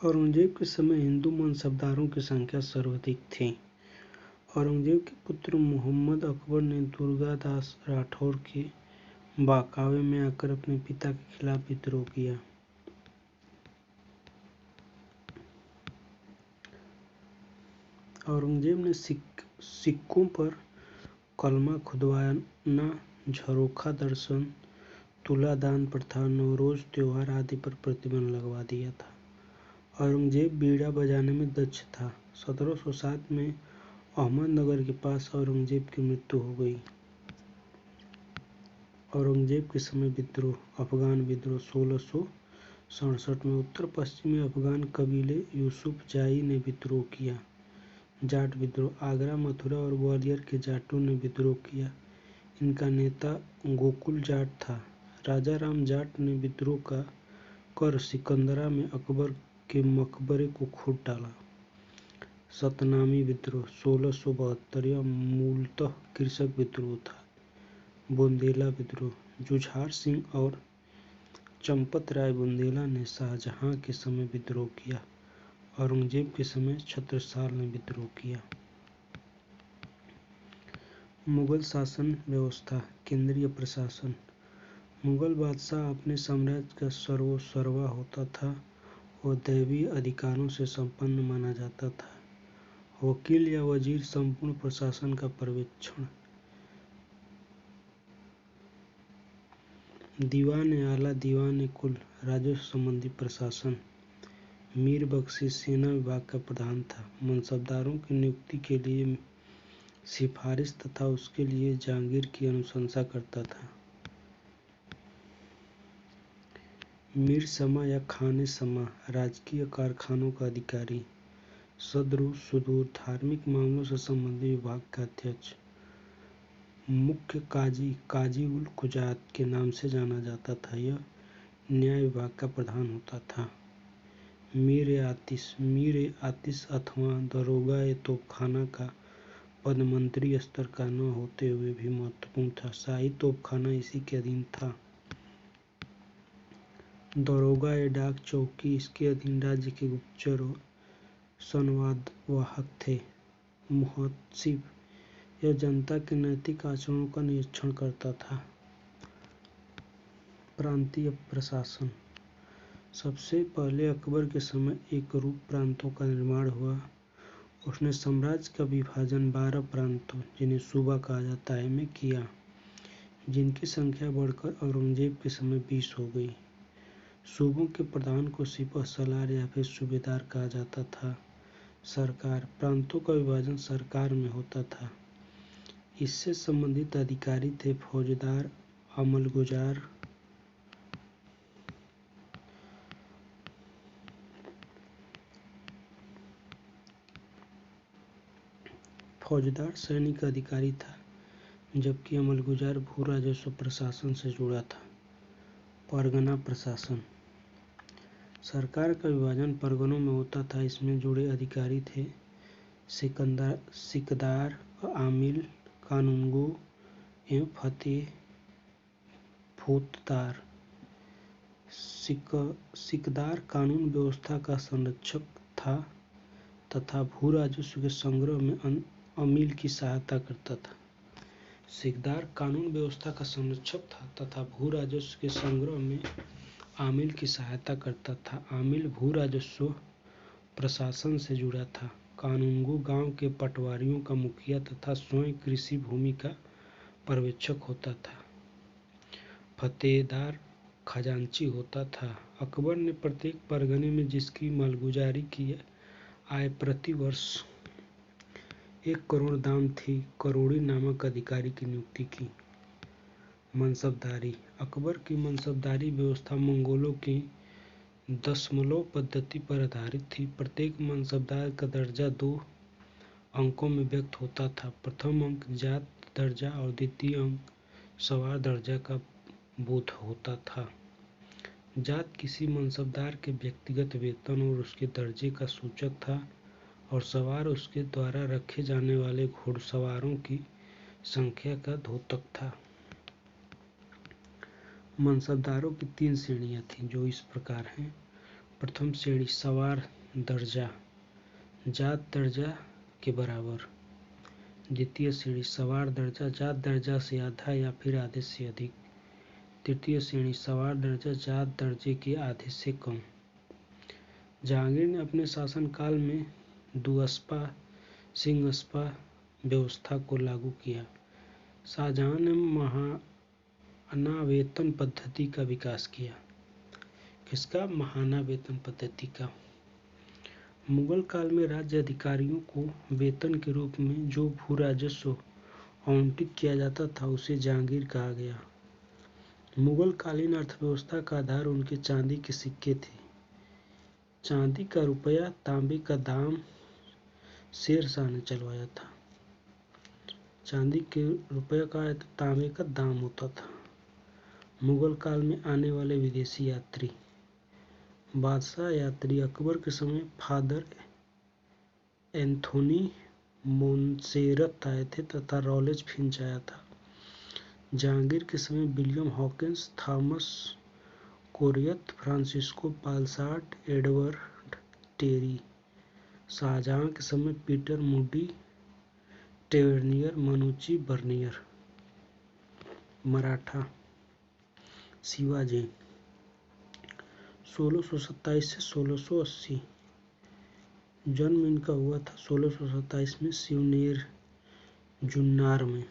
औरंगजेब के समय हिंदू मनसबदारों की संख्या सर्वाधिक थी। औरंगजेब के पुत्र मुहम्मद अकबर ने दुर्गादास राठौर के बाकावे में आकर अपने पिता के खिलाफ विद्रोह किया। औरंगजेब ने सिक्कों पर कलमा खुदवाना, झरोखा दर्शन, तुलादान प्रथा, नवरोज त्योहार आदि पर प्रतिबंध लगवा दिया था। औरंगजेब बीड़ा बजाने में दक्ष था। 1707 में अहमदनगर के पास औरंगजेब की मृत्यु हो गई। औरंगजेब के समय विद्रोह, अफगान विद्रोह 1667 में उत्तर पश्चिमी अफगान कबीले यूसुफ जाई ने विद्रोह किया। जाट विद्रोह, आगरा, मथुरा और ग्वालियर के जाटों ने विद्रोह किया। इनका नेता गोकुल जाट था। राजा राम जाट ने विद्रोह कर सिकंदरा में अकबर के मकबरे को खोद डाला। सतनामी विद्रोह 1672, यह मूलतः कृषक विद्रोह था। बुंदेला विद्रोह, जुझार सिंह और चंपत राय बुंदेला ने शाहजहां के समय विद्रोह किया। औरंगजेब के समय छत्रसाल ने विद्रोह किया। मुगल शासन व्यवस्था, केंद्रीय प्रशासन। मुगल बादशाह अपने साम्राज्य का सर्वा होता था और दैवीय अधिकारों से संपन्न माना जाता था। वकील या वजीर संपूर्ण प्रशासन का पर्यवेक्षण। दीवान-ए-आला, दीवान-ए-कुल, राजस्व संबंधी प्रशासन। मीर बख्शी सेना विभाग का प्रधान था। मनसबदारों की नियुक्ति के लिए सिफारिश तथा उसके लिए जागीर की अनुशंसा करता था। मीर समा या खान-ए-समा, राजकीय कारखानों का अधिकारी। सदरुल सुदूर, धार्मिक मामलों से संबंधित विभाग का अध्यक्ष। मुख्य काजी, काजी उल कुजात के नाम से जाना जाता था। यह न्याय विभाग का प्रधान होता था। मीर-ए-आतिश, मीर-ए-आतिश अथवा दरोगा-ए-तोपखाना का पद मंत्री स्तर का न होते हुए भी महत्वपूर्ण था। शाही तोपखाना इसी के अधीन था। दरोगा-ए-डाक चौकी, इसके अधीन राज्य के गुप्तचर और संवादवाहक थे। मुहत्सिब, यह जनता के नैतिक आचरणों का निरीक्षण करता था। प्रांतीय प्रशासन। सबसे पहले अकबर के समय एकरूप प्रांतों का निर्माण हुआ। उसने साम्राज्य का विभाजन 12 प्रांतों, जिन्हें सूबा कहा जाता है, में किया, जिनकी संख्या बढ़कर औरंगजेब के समय 20 हो गई। सूबों के प्रधान को सिपह सलार या फिर सूबेदार कहा जाता था। सरकार, प्रांतों का विभाजन सरकार में होता था। इससे संबंधित अधिकारी थे फौजदार, अमलगुजार, सैनिक अधिकारी था, जबकि अमलगुजार भू राजस्व प्रशासन से जुड़ा था। परगना प्रशासन। सरकार का विभाजन परगनों में होता था। इसमें जुड़े अधिकारी थे सिकदार, आमिल, कानूनगो एवं फतेहपोतदार। सिकदार कानून व्यवस्था का संरक्षक था तथा भू राजस्व के संग्रह में अमील की सहायता करता था। सिकदार कानून व्यवस्था का संरक्षक था तथा भू राजस्व के संग्रह में आमिल की सहायता करता था। आमिल भू राजस्व प्रशासन से जुड़ा था। कानूनगो गांव के पटवारियों का मुखिया तथा स्वयं कृषि भूमि का पर्यवेक्षक होता था। फतेहदार खजांची होता था। अकबर ने प्रत्येक परगने में जिसकी मालगुजारी की आय प्रति वर्ष 1 करोड़ दाम थी, करोड़ी नामक अधिकारी की नियुक्ति की। मनसबदारी। अकबर की मनसबदारी व्यवस्था मंगोलों की दशमलव पद्धति पर आधारित थी। प्रत्येक मनसबदार का दर्जा 2 अंकों में व्यक्त होता था। प्रथम अंक जात दर्जा और द्वितीय अंक सवार दर्जा का बोध होता था। जात किसी मनसबदार के व्यक्तिगत वेतन और उसके दर्जे का सूचक था और सवार उसके द्वारा रखे जाने वाले घुड़सवारों की संख्या का द्योतक था। मनसबदारों की 3 श्रेणियां थीं, जो इस प्रकार हैं। प्रथम श्रेणी सवार दर्जा, जात दर्जा के बराबर। द्वितीय श्रेणी सवार दर्जा, जात दर्जा से आधा या फिर आधे से अधिक। तृतीय श्रेणी सवार दर्जा, जात दर्जे के आधे से कम। जहांगीर ने अपने शासनकाल में दुअस्पा सिंगस्पा व्यवस्था को लागू किया। शाहजहां ने महाना वेतन पद्धति का विकास किया। किसका? महाना वेतन पद्धति का। मुगल काल में राज्य अधिकारियों को वेतन के रूप में जो भू राजस्व आवंटित किया जाता था, उसे जागीर कहा गया। मुगल कालीन अर्थव्यवस्था का आधार उनके चांदी के सिक्के थे। चांदी का रुपया, तांबे का दाम शेर शाह ने चलवाया था। चांदी के रुपया का है तो तांबे का दाम होता था। मुगल काल में आने वाले विदेशी यात्री, बादशाह यात्री अकबर के समय फादर एंथोनी मोंसेरत आए थे तथा रॉलेज फिंच आया था। जहांगीर के समय William Hawkins, Thomas Coryat, Francisco Pelsaert, Edward Terry. Shahjahan के समय Peter Mundy, Tavernier, Manucci Bernier. Maratha Shivaji 1627 से 1680। जन्म इनका हुआ था 1627 में शिवनेर, जुन्नार में।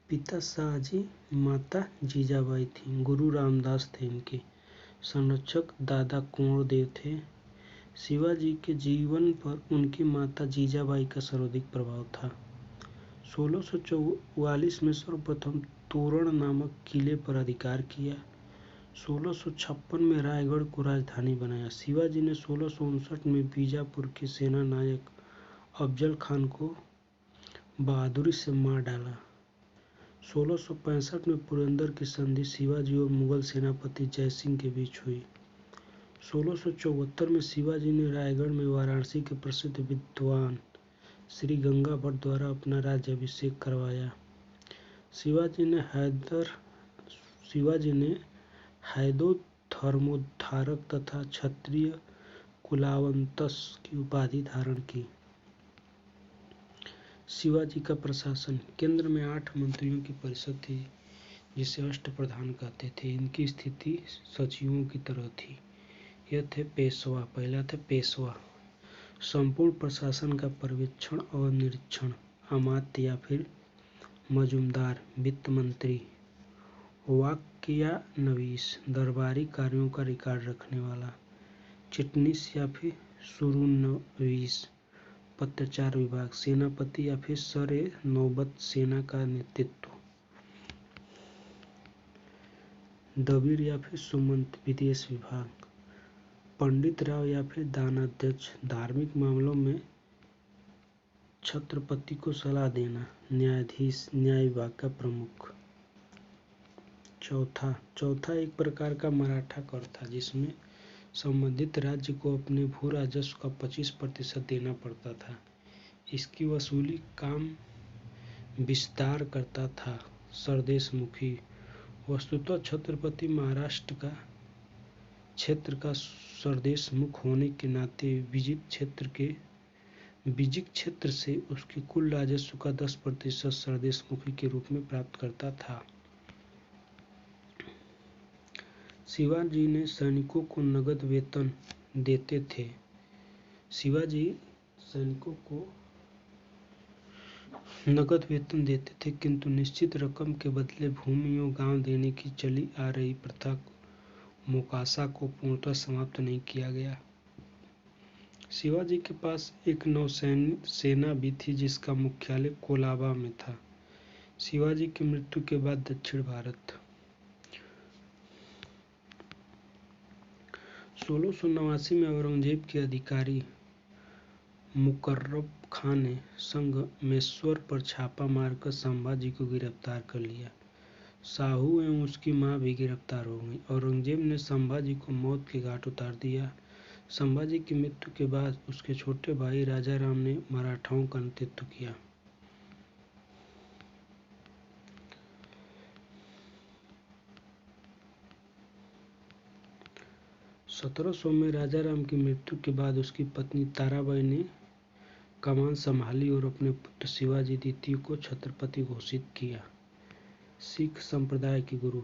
पिता शाहजी, माता जीजाबाई थी। गुरु रामदास थे इनके। संरक्षक दादा कुंवरदेव थे। शिवाजी के जीवन पर उनकी माता जीजाबाई का सर्वाधिक प्रभाव था। 1644 में सर्वप्रथम तोरण नामक किले पर अधिकार किया। 1656 में रायगढ़ को राजधानी बनाया। शिवाजी ने 1659 में बीजापुर के सेना नायक अफजल खान को बहादुरी से मार डाला। 1665 में पुरंदर की संधि शिवाजी और मुगल सेनापति जयसिंह के बीच हुई। 1674 में शिवाजी ने रायगढ़ में वाराणसी के प्रसिद्ध विद्वान श्री गंगाभट्ट द्वारा अपना राज्याभिषेक करवाया। शिवाजी ने हैदो धर्मोद्धारक तथा क्षत्रिय कुलावंतस की उपाधि धारण की। शिवाजी का प्रशासन। केंद्र में 8 मंत्रियों की परिषद थी जिसे अष्टप्रधान कहते थे। इनकी स्थिति सचिवों की तरह थी। यह थे पेशवा। पहला थे पेशवा। संपूर्ण प्रशासन का पर्यवेक्षण और निरीक्षण। अमात्य या फिर मजूमदार, वित्त मंत्री। वाक्यानवीस, दरबारी कार्यों का रिकॉर्ड रखने वाला। चिटनीस या फिर शुरूनवीस, पत्राचार विभाग। सेनापति या फिर सर-ए-नौबत, सेना का नेतृत्व। दबीर या फिर सुमंत, विदेश विभाग। पंडित राव या फिर दानाध्यक्ष, धार्मिक मामलों में छत्रपति को सलाह देना। न्यायाधीश, न्याय विभाग का प्रमुख। चौथा एक प्रकार का मराठा कर था जिसमें संबंधित राज्य को अपने भू राजस्व का 25% देना पड़ता था। इसकी वसूली काम विस्तार करता था। सरदेशमुखी। वस्तुतः छत्रपति महाराष्ट्र का क्षेत्र का सरदेशमुख होने के नाते विजिक क्षेत्र से उसके कुल राजस्व का 10% सरदेशमुखी के रूप में प्राप्त करता था। शिवाजी ने सैनिकों को नगद वेतन देते थे। शिवाजी सैनिकों को नगद वेतन देते थे किंतु निश्चित रकम के बदले भूमि और गांव देने की चली आ रही प्रथा मोकासा को पूर्णतः समाप्त नहीं किया गया। शिवाजी के पास एक नौसेना भी थी जिसका मुख्यालय कोलाबा में था। शिवाजी की मृत्यु के बाद दक्षिण भारत। 1689 में औरंगजेब के अधिकारी मुकर्रब खान ने संगमेश्वर पर छापा मारकर संभाजी को गिरफ्तार कर लिया। साहू एवं उसकी मां भी गिरफ्तार हो गई। औरंगजेब ने संभाजी को मौत के घाट उतार दिया। संभाजी की मृत्यु के बाद उसके छोटे भाई राजाराम ने मराठाओं का नेतृत्व किया। सत्रह में राजाराम की मृत्यु के बाद उसकी पत्नी ताराबाई ने कमान संभाली और अपने पुत्र शिवाजी द्वितीय को छत्रपति घोषित किया। सिख संप्रदाय के गुरु।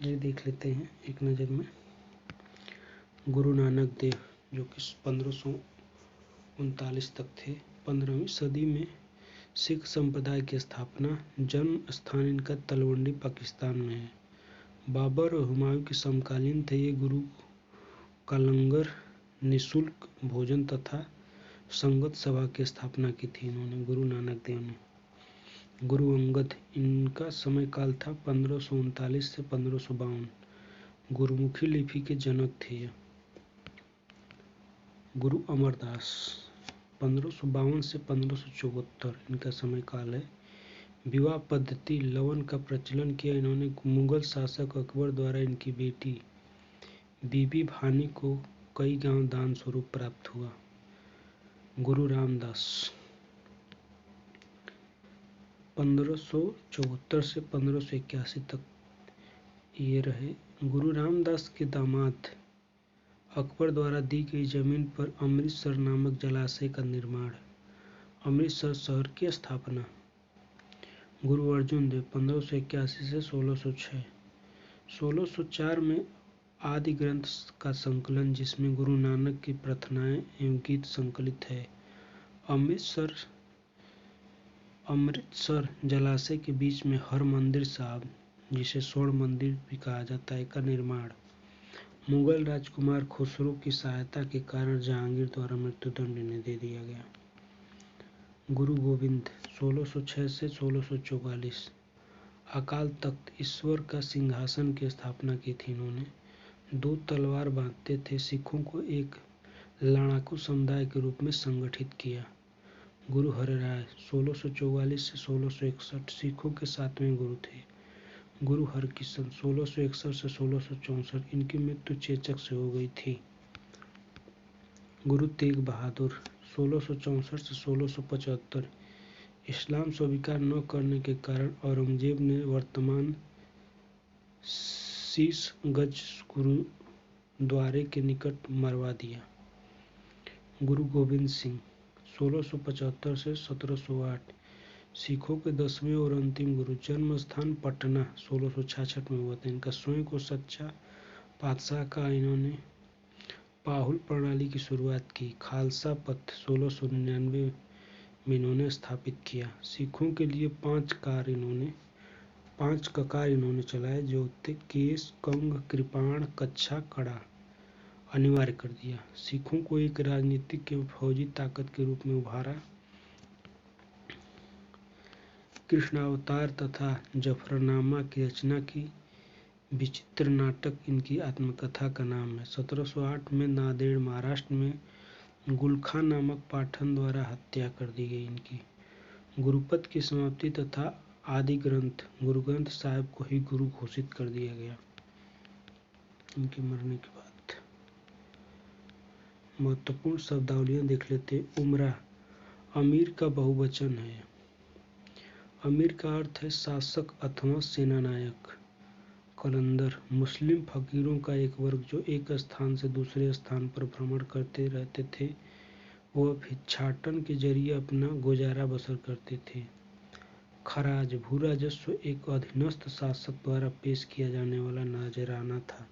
ये देख लेते हैं एक नज़र में। गुरु नानक देव जो कि 1539 तक थे। 15वीं सदी में सिख संप्रदाय की स्थापना। जन्म स्थान इनका तलवंडी पाकिस्तान में है। बाबर और हुमायूं के समकालीन थे। ये गुरु का लंगर निःशुल्क भोजन तथा संगत सभा की स्थापना की थी इन्होंने, गुरु नानक देव ने। गुरु अंगद, इनका समय काल था 1539 से 1552। गुरुमुखी लिपि के जनक थे ये। गुरु अमरदास 1552 से 1574 इनका समय काल है। विवाह पद्धति लवन का प्रचलन किया इन्होंने। मुगल शासक अकबर द्वारा इनकी बेटी बीबी भानी को कई गांव दान स्वरूप प्राप्त हुआ। गुरु रामदास 1574 से 1581 तक ये रहे। गुरु रामदास के दामाद अकबर द्वारा दी गई जमीन पर अमृतसर नामक जलाशय का निर्माण, अमृतसर शहर की स्थापना। गुरु अर्जुन देव 1581 से 1606। 1604 में आदि ग्रंथ का संकलन, जिसमें गुरु नानक की प्रार्थनाएं एवं गीत संकलित है। अमृतसर जलाशय के बीच में हरमंदिर साहब, जिसे स्वर्ण मंदिर भी कहा जाता है, का निर्माण। मुगल राजकुमार खुसरो की सहायता के कारण जहांगीर द्वारा मृत्युदंड इन्हें दे दिया गया। गुरु गोविंद 1606 से 1644। अकाल तख्त ईश्वर का सिंहासन की स्थापना की थी इन्होंने। 2 तलवार बांधते थे, सिखों को एक लड़ाकू समुदाय के रूप में संगठित किया। गुरु हरिराय 1644 से 1661 सिखों के 7वें गुरु थे। गुरु हरकिशन 1661 से 1664, इनकी मृत्यु चेचक से हो गई थी। गुरु तेग बहादुर 1664 से 1675, इस्लाम स्वीकार न करने के कारण औरंगजेब ने वर्तमान शीशगंज गुरुद्वारे के निकट मरवा दिया। गुरु गोविंद सिंह 1675 से 1708, सिखों के 10वें और अंतिम गुरु। जन्म स्थान पटना 1666 में हुआ था इनका। स्वयं को सच्चा पातशाह का इन्होंने पाहुल प्रणाली की शुरुआत की। खालसा पंथ 1699 में इन्होंने स्थापित किया। सिखों के लिए 5 ककार इन्होंने चलाए, जो थे केस, कंग, कृपाण, कच्छा, कड़ा, अनिवार्य कर दिया। सिखों को एक राजनीतिक एवं फौजी ताकत के रूप में उभारा। कृष्णावतार तथा जफरनामा की रचना की। विचित्र नाटक इनकी आत्मकथा का नाम है। 1708 में नांदेड़ महाराष्ट्र में गुलखा नामक पाठन द्वारा हत्या कर दी गई इनकी। गुरुपद की समाप्ति तथा आदि ग्रंथ गुरु ग्रंथ साहिब को ही गुरु घोषित कर दिया गया इनके मरने के बाद। महत्वपूर्ण शब्दावलियां देख लेते। उमरा अमीर का बहुवचन है। अमीर का अर्थ है शासक अथवा सेनानायक। कलंदर मुस्लिम फकीरों का एक वर्ग जो एक स्थान से दूसरे स्थान पर भ्रमण करते रहते थे। वह भिक्षाटन के जरिए अपना गुजारा बसर करते थे। खराज भू राजस्व एक अधीनस्थ शासक द्वारा पेश किया जाने वाला नजराना था।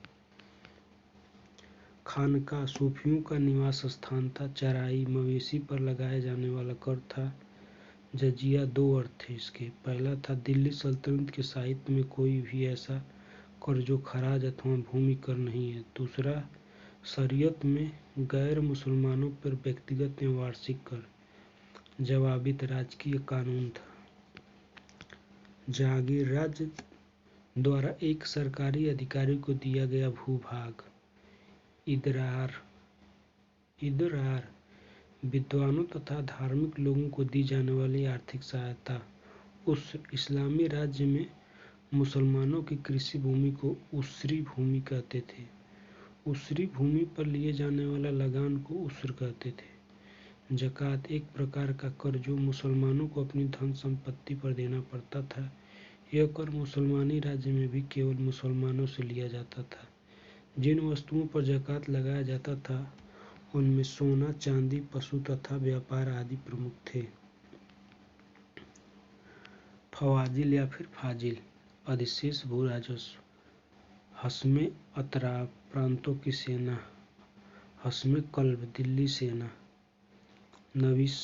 खानका सूफियों का निवास स्थान था। चराई मवेशी पर लगाया जाने वाला कर था। जजिया 2 अर्थ थे इसके। पहला था दिल्ली सल्तनत के साहित्य में कोई भी ऐसा कर जो खराज अथवा भूमि कर नहीं है। दूसरा, शरीयत में गैर मुसलमानों पर व्यक्तिगत या वार्षिक कर जवाबित राजकीय कानून था। जागीर राज्य द्वारा एक सरकारी अधिकारी को दिया गया भूभाग। इदरार विद्वानों तथा धार्मिक लोगों को दी जाने वाली आर्थिक सहायता। उस इस्लामी राज्य में मुसलमानों की कृषि भूमि को उसरी भूमि कहते थे। उसरी भूमि पर लिए जाने वाला लगान को उस्र कहते थे। ज़कात एक प्रकार का कर जो मुसलमानों को अपनी धन संपत्ति पर देना पड़ता था। यह कर मुसलमानी राज्य में भी केवल मुसलमानों से लिया जाता था। जिन वस्तुओं पर ज़कात लगाया जाता था उनमें सोना, चांदी, पशु तथा व्यापार आदि प्रमुख थे। फवाजिल या फिर फाजिल अधिशेष भू राजस्व। हस्मे अतराब प्रांतों की सेना। हस्मे कल्ब दिल्ली सेना। नविस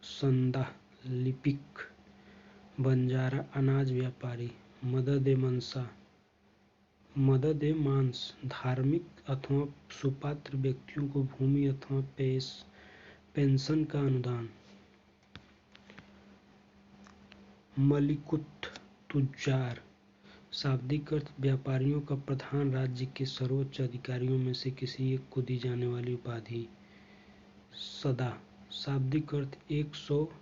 संदा लिपिक। बंजारा अनाज व्यापारी। मदद ए मनसा मदद ए मांस, धार्मिक अथवा सुपात्र व्यक्तियों को भूमि अथवा पेंशन का अनुदान। मलिकुत तुज्जार, शाब्दिक अर्थ व्यापारियों का प्रधान, राज्य के सर्वोच्च अधिकारियों में से किसी एक को दी जाने वाली उपाधि। सदा, शाब्दिक अर्थ 100।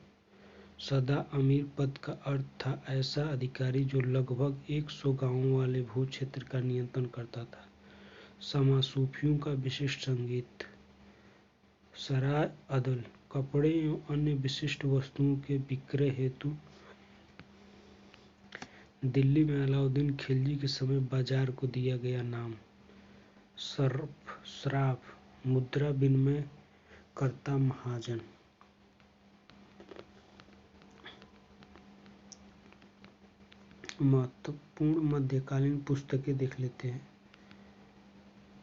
सदा अमीर पद का अर्थ था ऐसा अधिकारी जो लगभग 100 गांवों वाले भूक्षेत्र का नियंत्रण करता था। समा, सूफियों का विशिष्ट संगीत। सराय अदल, कपड़े एवं अन्य विशिष्ट वस्तुओं के विक्रय हेतु दिल्ली में अलाउद्दीन खिलजी के समय बाजार को दिया गया नाम। सर्फ, सराफ, मुद्रा विनिमय कर्ता, महाजन। महत्वपूर्ण मध्यकालीन पुस्तकें देख लेते हैं।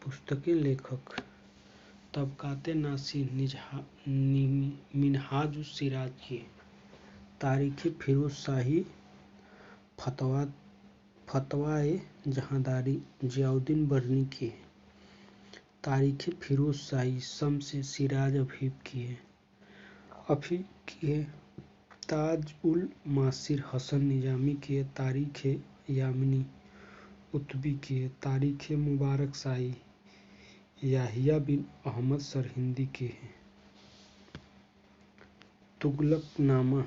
पुस्तकें, लेखक। तबकाते नासी, मिनहाजुस सिराज की। तारीख़ फिरोज शाही, फतवा-ए जहांदारी, जियाउद्दीन बरनी की। तारीख़ फिरोज शाही, शम्स-ए सिराज अफीफ की। ताज उल मासिर हसन निजामी की। तारीख़ यामिनी उतबी की। तारीख़ मुबारक शाही, याहिया बिन अहमद सरहिंदी की। तुगलकनामा,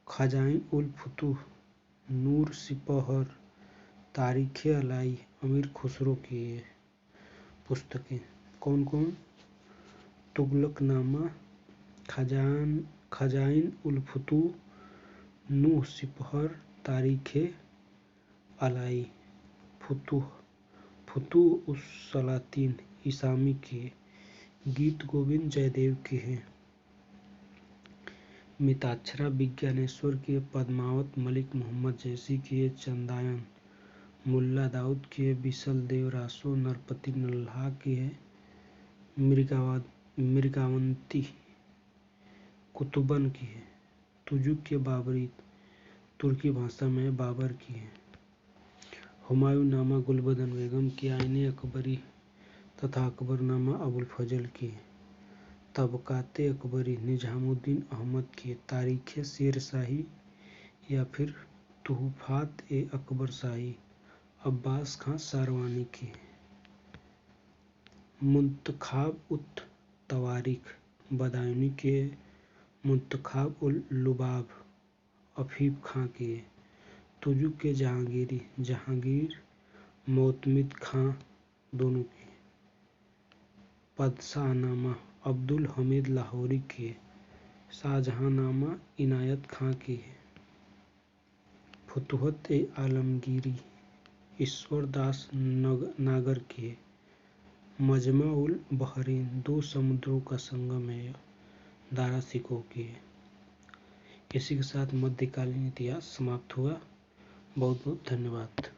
खज़ाइन उल फुतूह, नूर सिपहर। तारीख़ अलाई, अमीर खुसरो की। पुस्तकें कौन कौन? तुगलकनामा, खज़ाइन उल फुतूह, नूह सिपहर, तारीख़ अलाई। फुतूह उस सलातीन, इसामी की। गीत गोविंद जयदेव की है। मिताक्षरा विज्ञानेश्वर की। पद्मावत मलिक मोहम्मद जैसी की। चंदायन मुल्ला दाऊद की। बिसल देव रासो नरपति नल्हा की है। मृगावंती कुतुबन की है। तुजुक के बाबरी, तुर्की भाषा में बाबर की है। हुमायूं नामा गुलबदन बेगम की। आईने अकबरी तथा अकबरनामा अबुल फजल की। तबकाते अकबरी निजामुद्दीन अहमद की। तारीख़ शेर शाही या फिर तुहफात ए अकबर शाही अब्बास खां सारवानी की। मुंतखाब उत तवारीख बदायूनी के। मुंतखाब उल लुबाब अफीफ खां की। तुजुक के जहांगीरी, जहांगीर मोतमिद खां दोनों की। पदशाहनामा अब्दुल हमीद लाहौरी की। शाहजहांनामा इनायत खां की। फुतुहत ए आलमगीरी ईश्वर दास नागर की। मजमा उल बहरीन, दो समुद्रों का संगम है, दारा शिकोह की। इसी के साथ मध्यकालीन इतिहास समाप्त हुआ। बहुत बहुत धन्यवाद।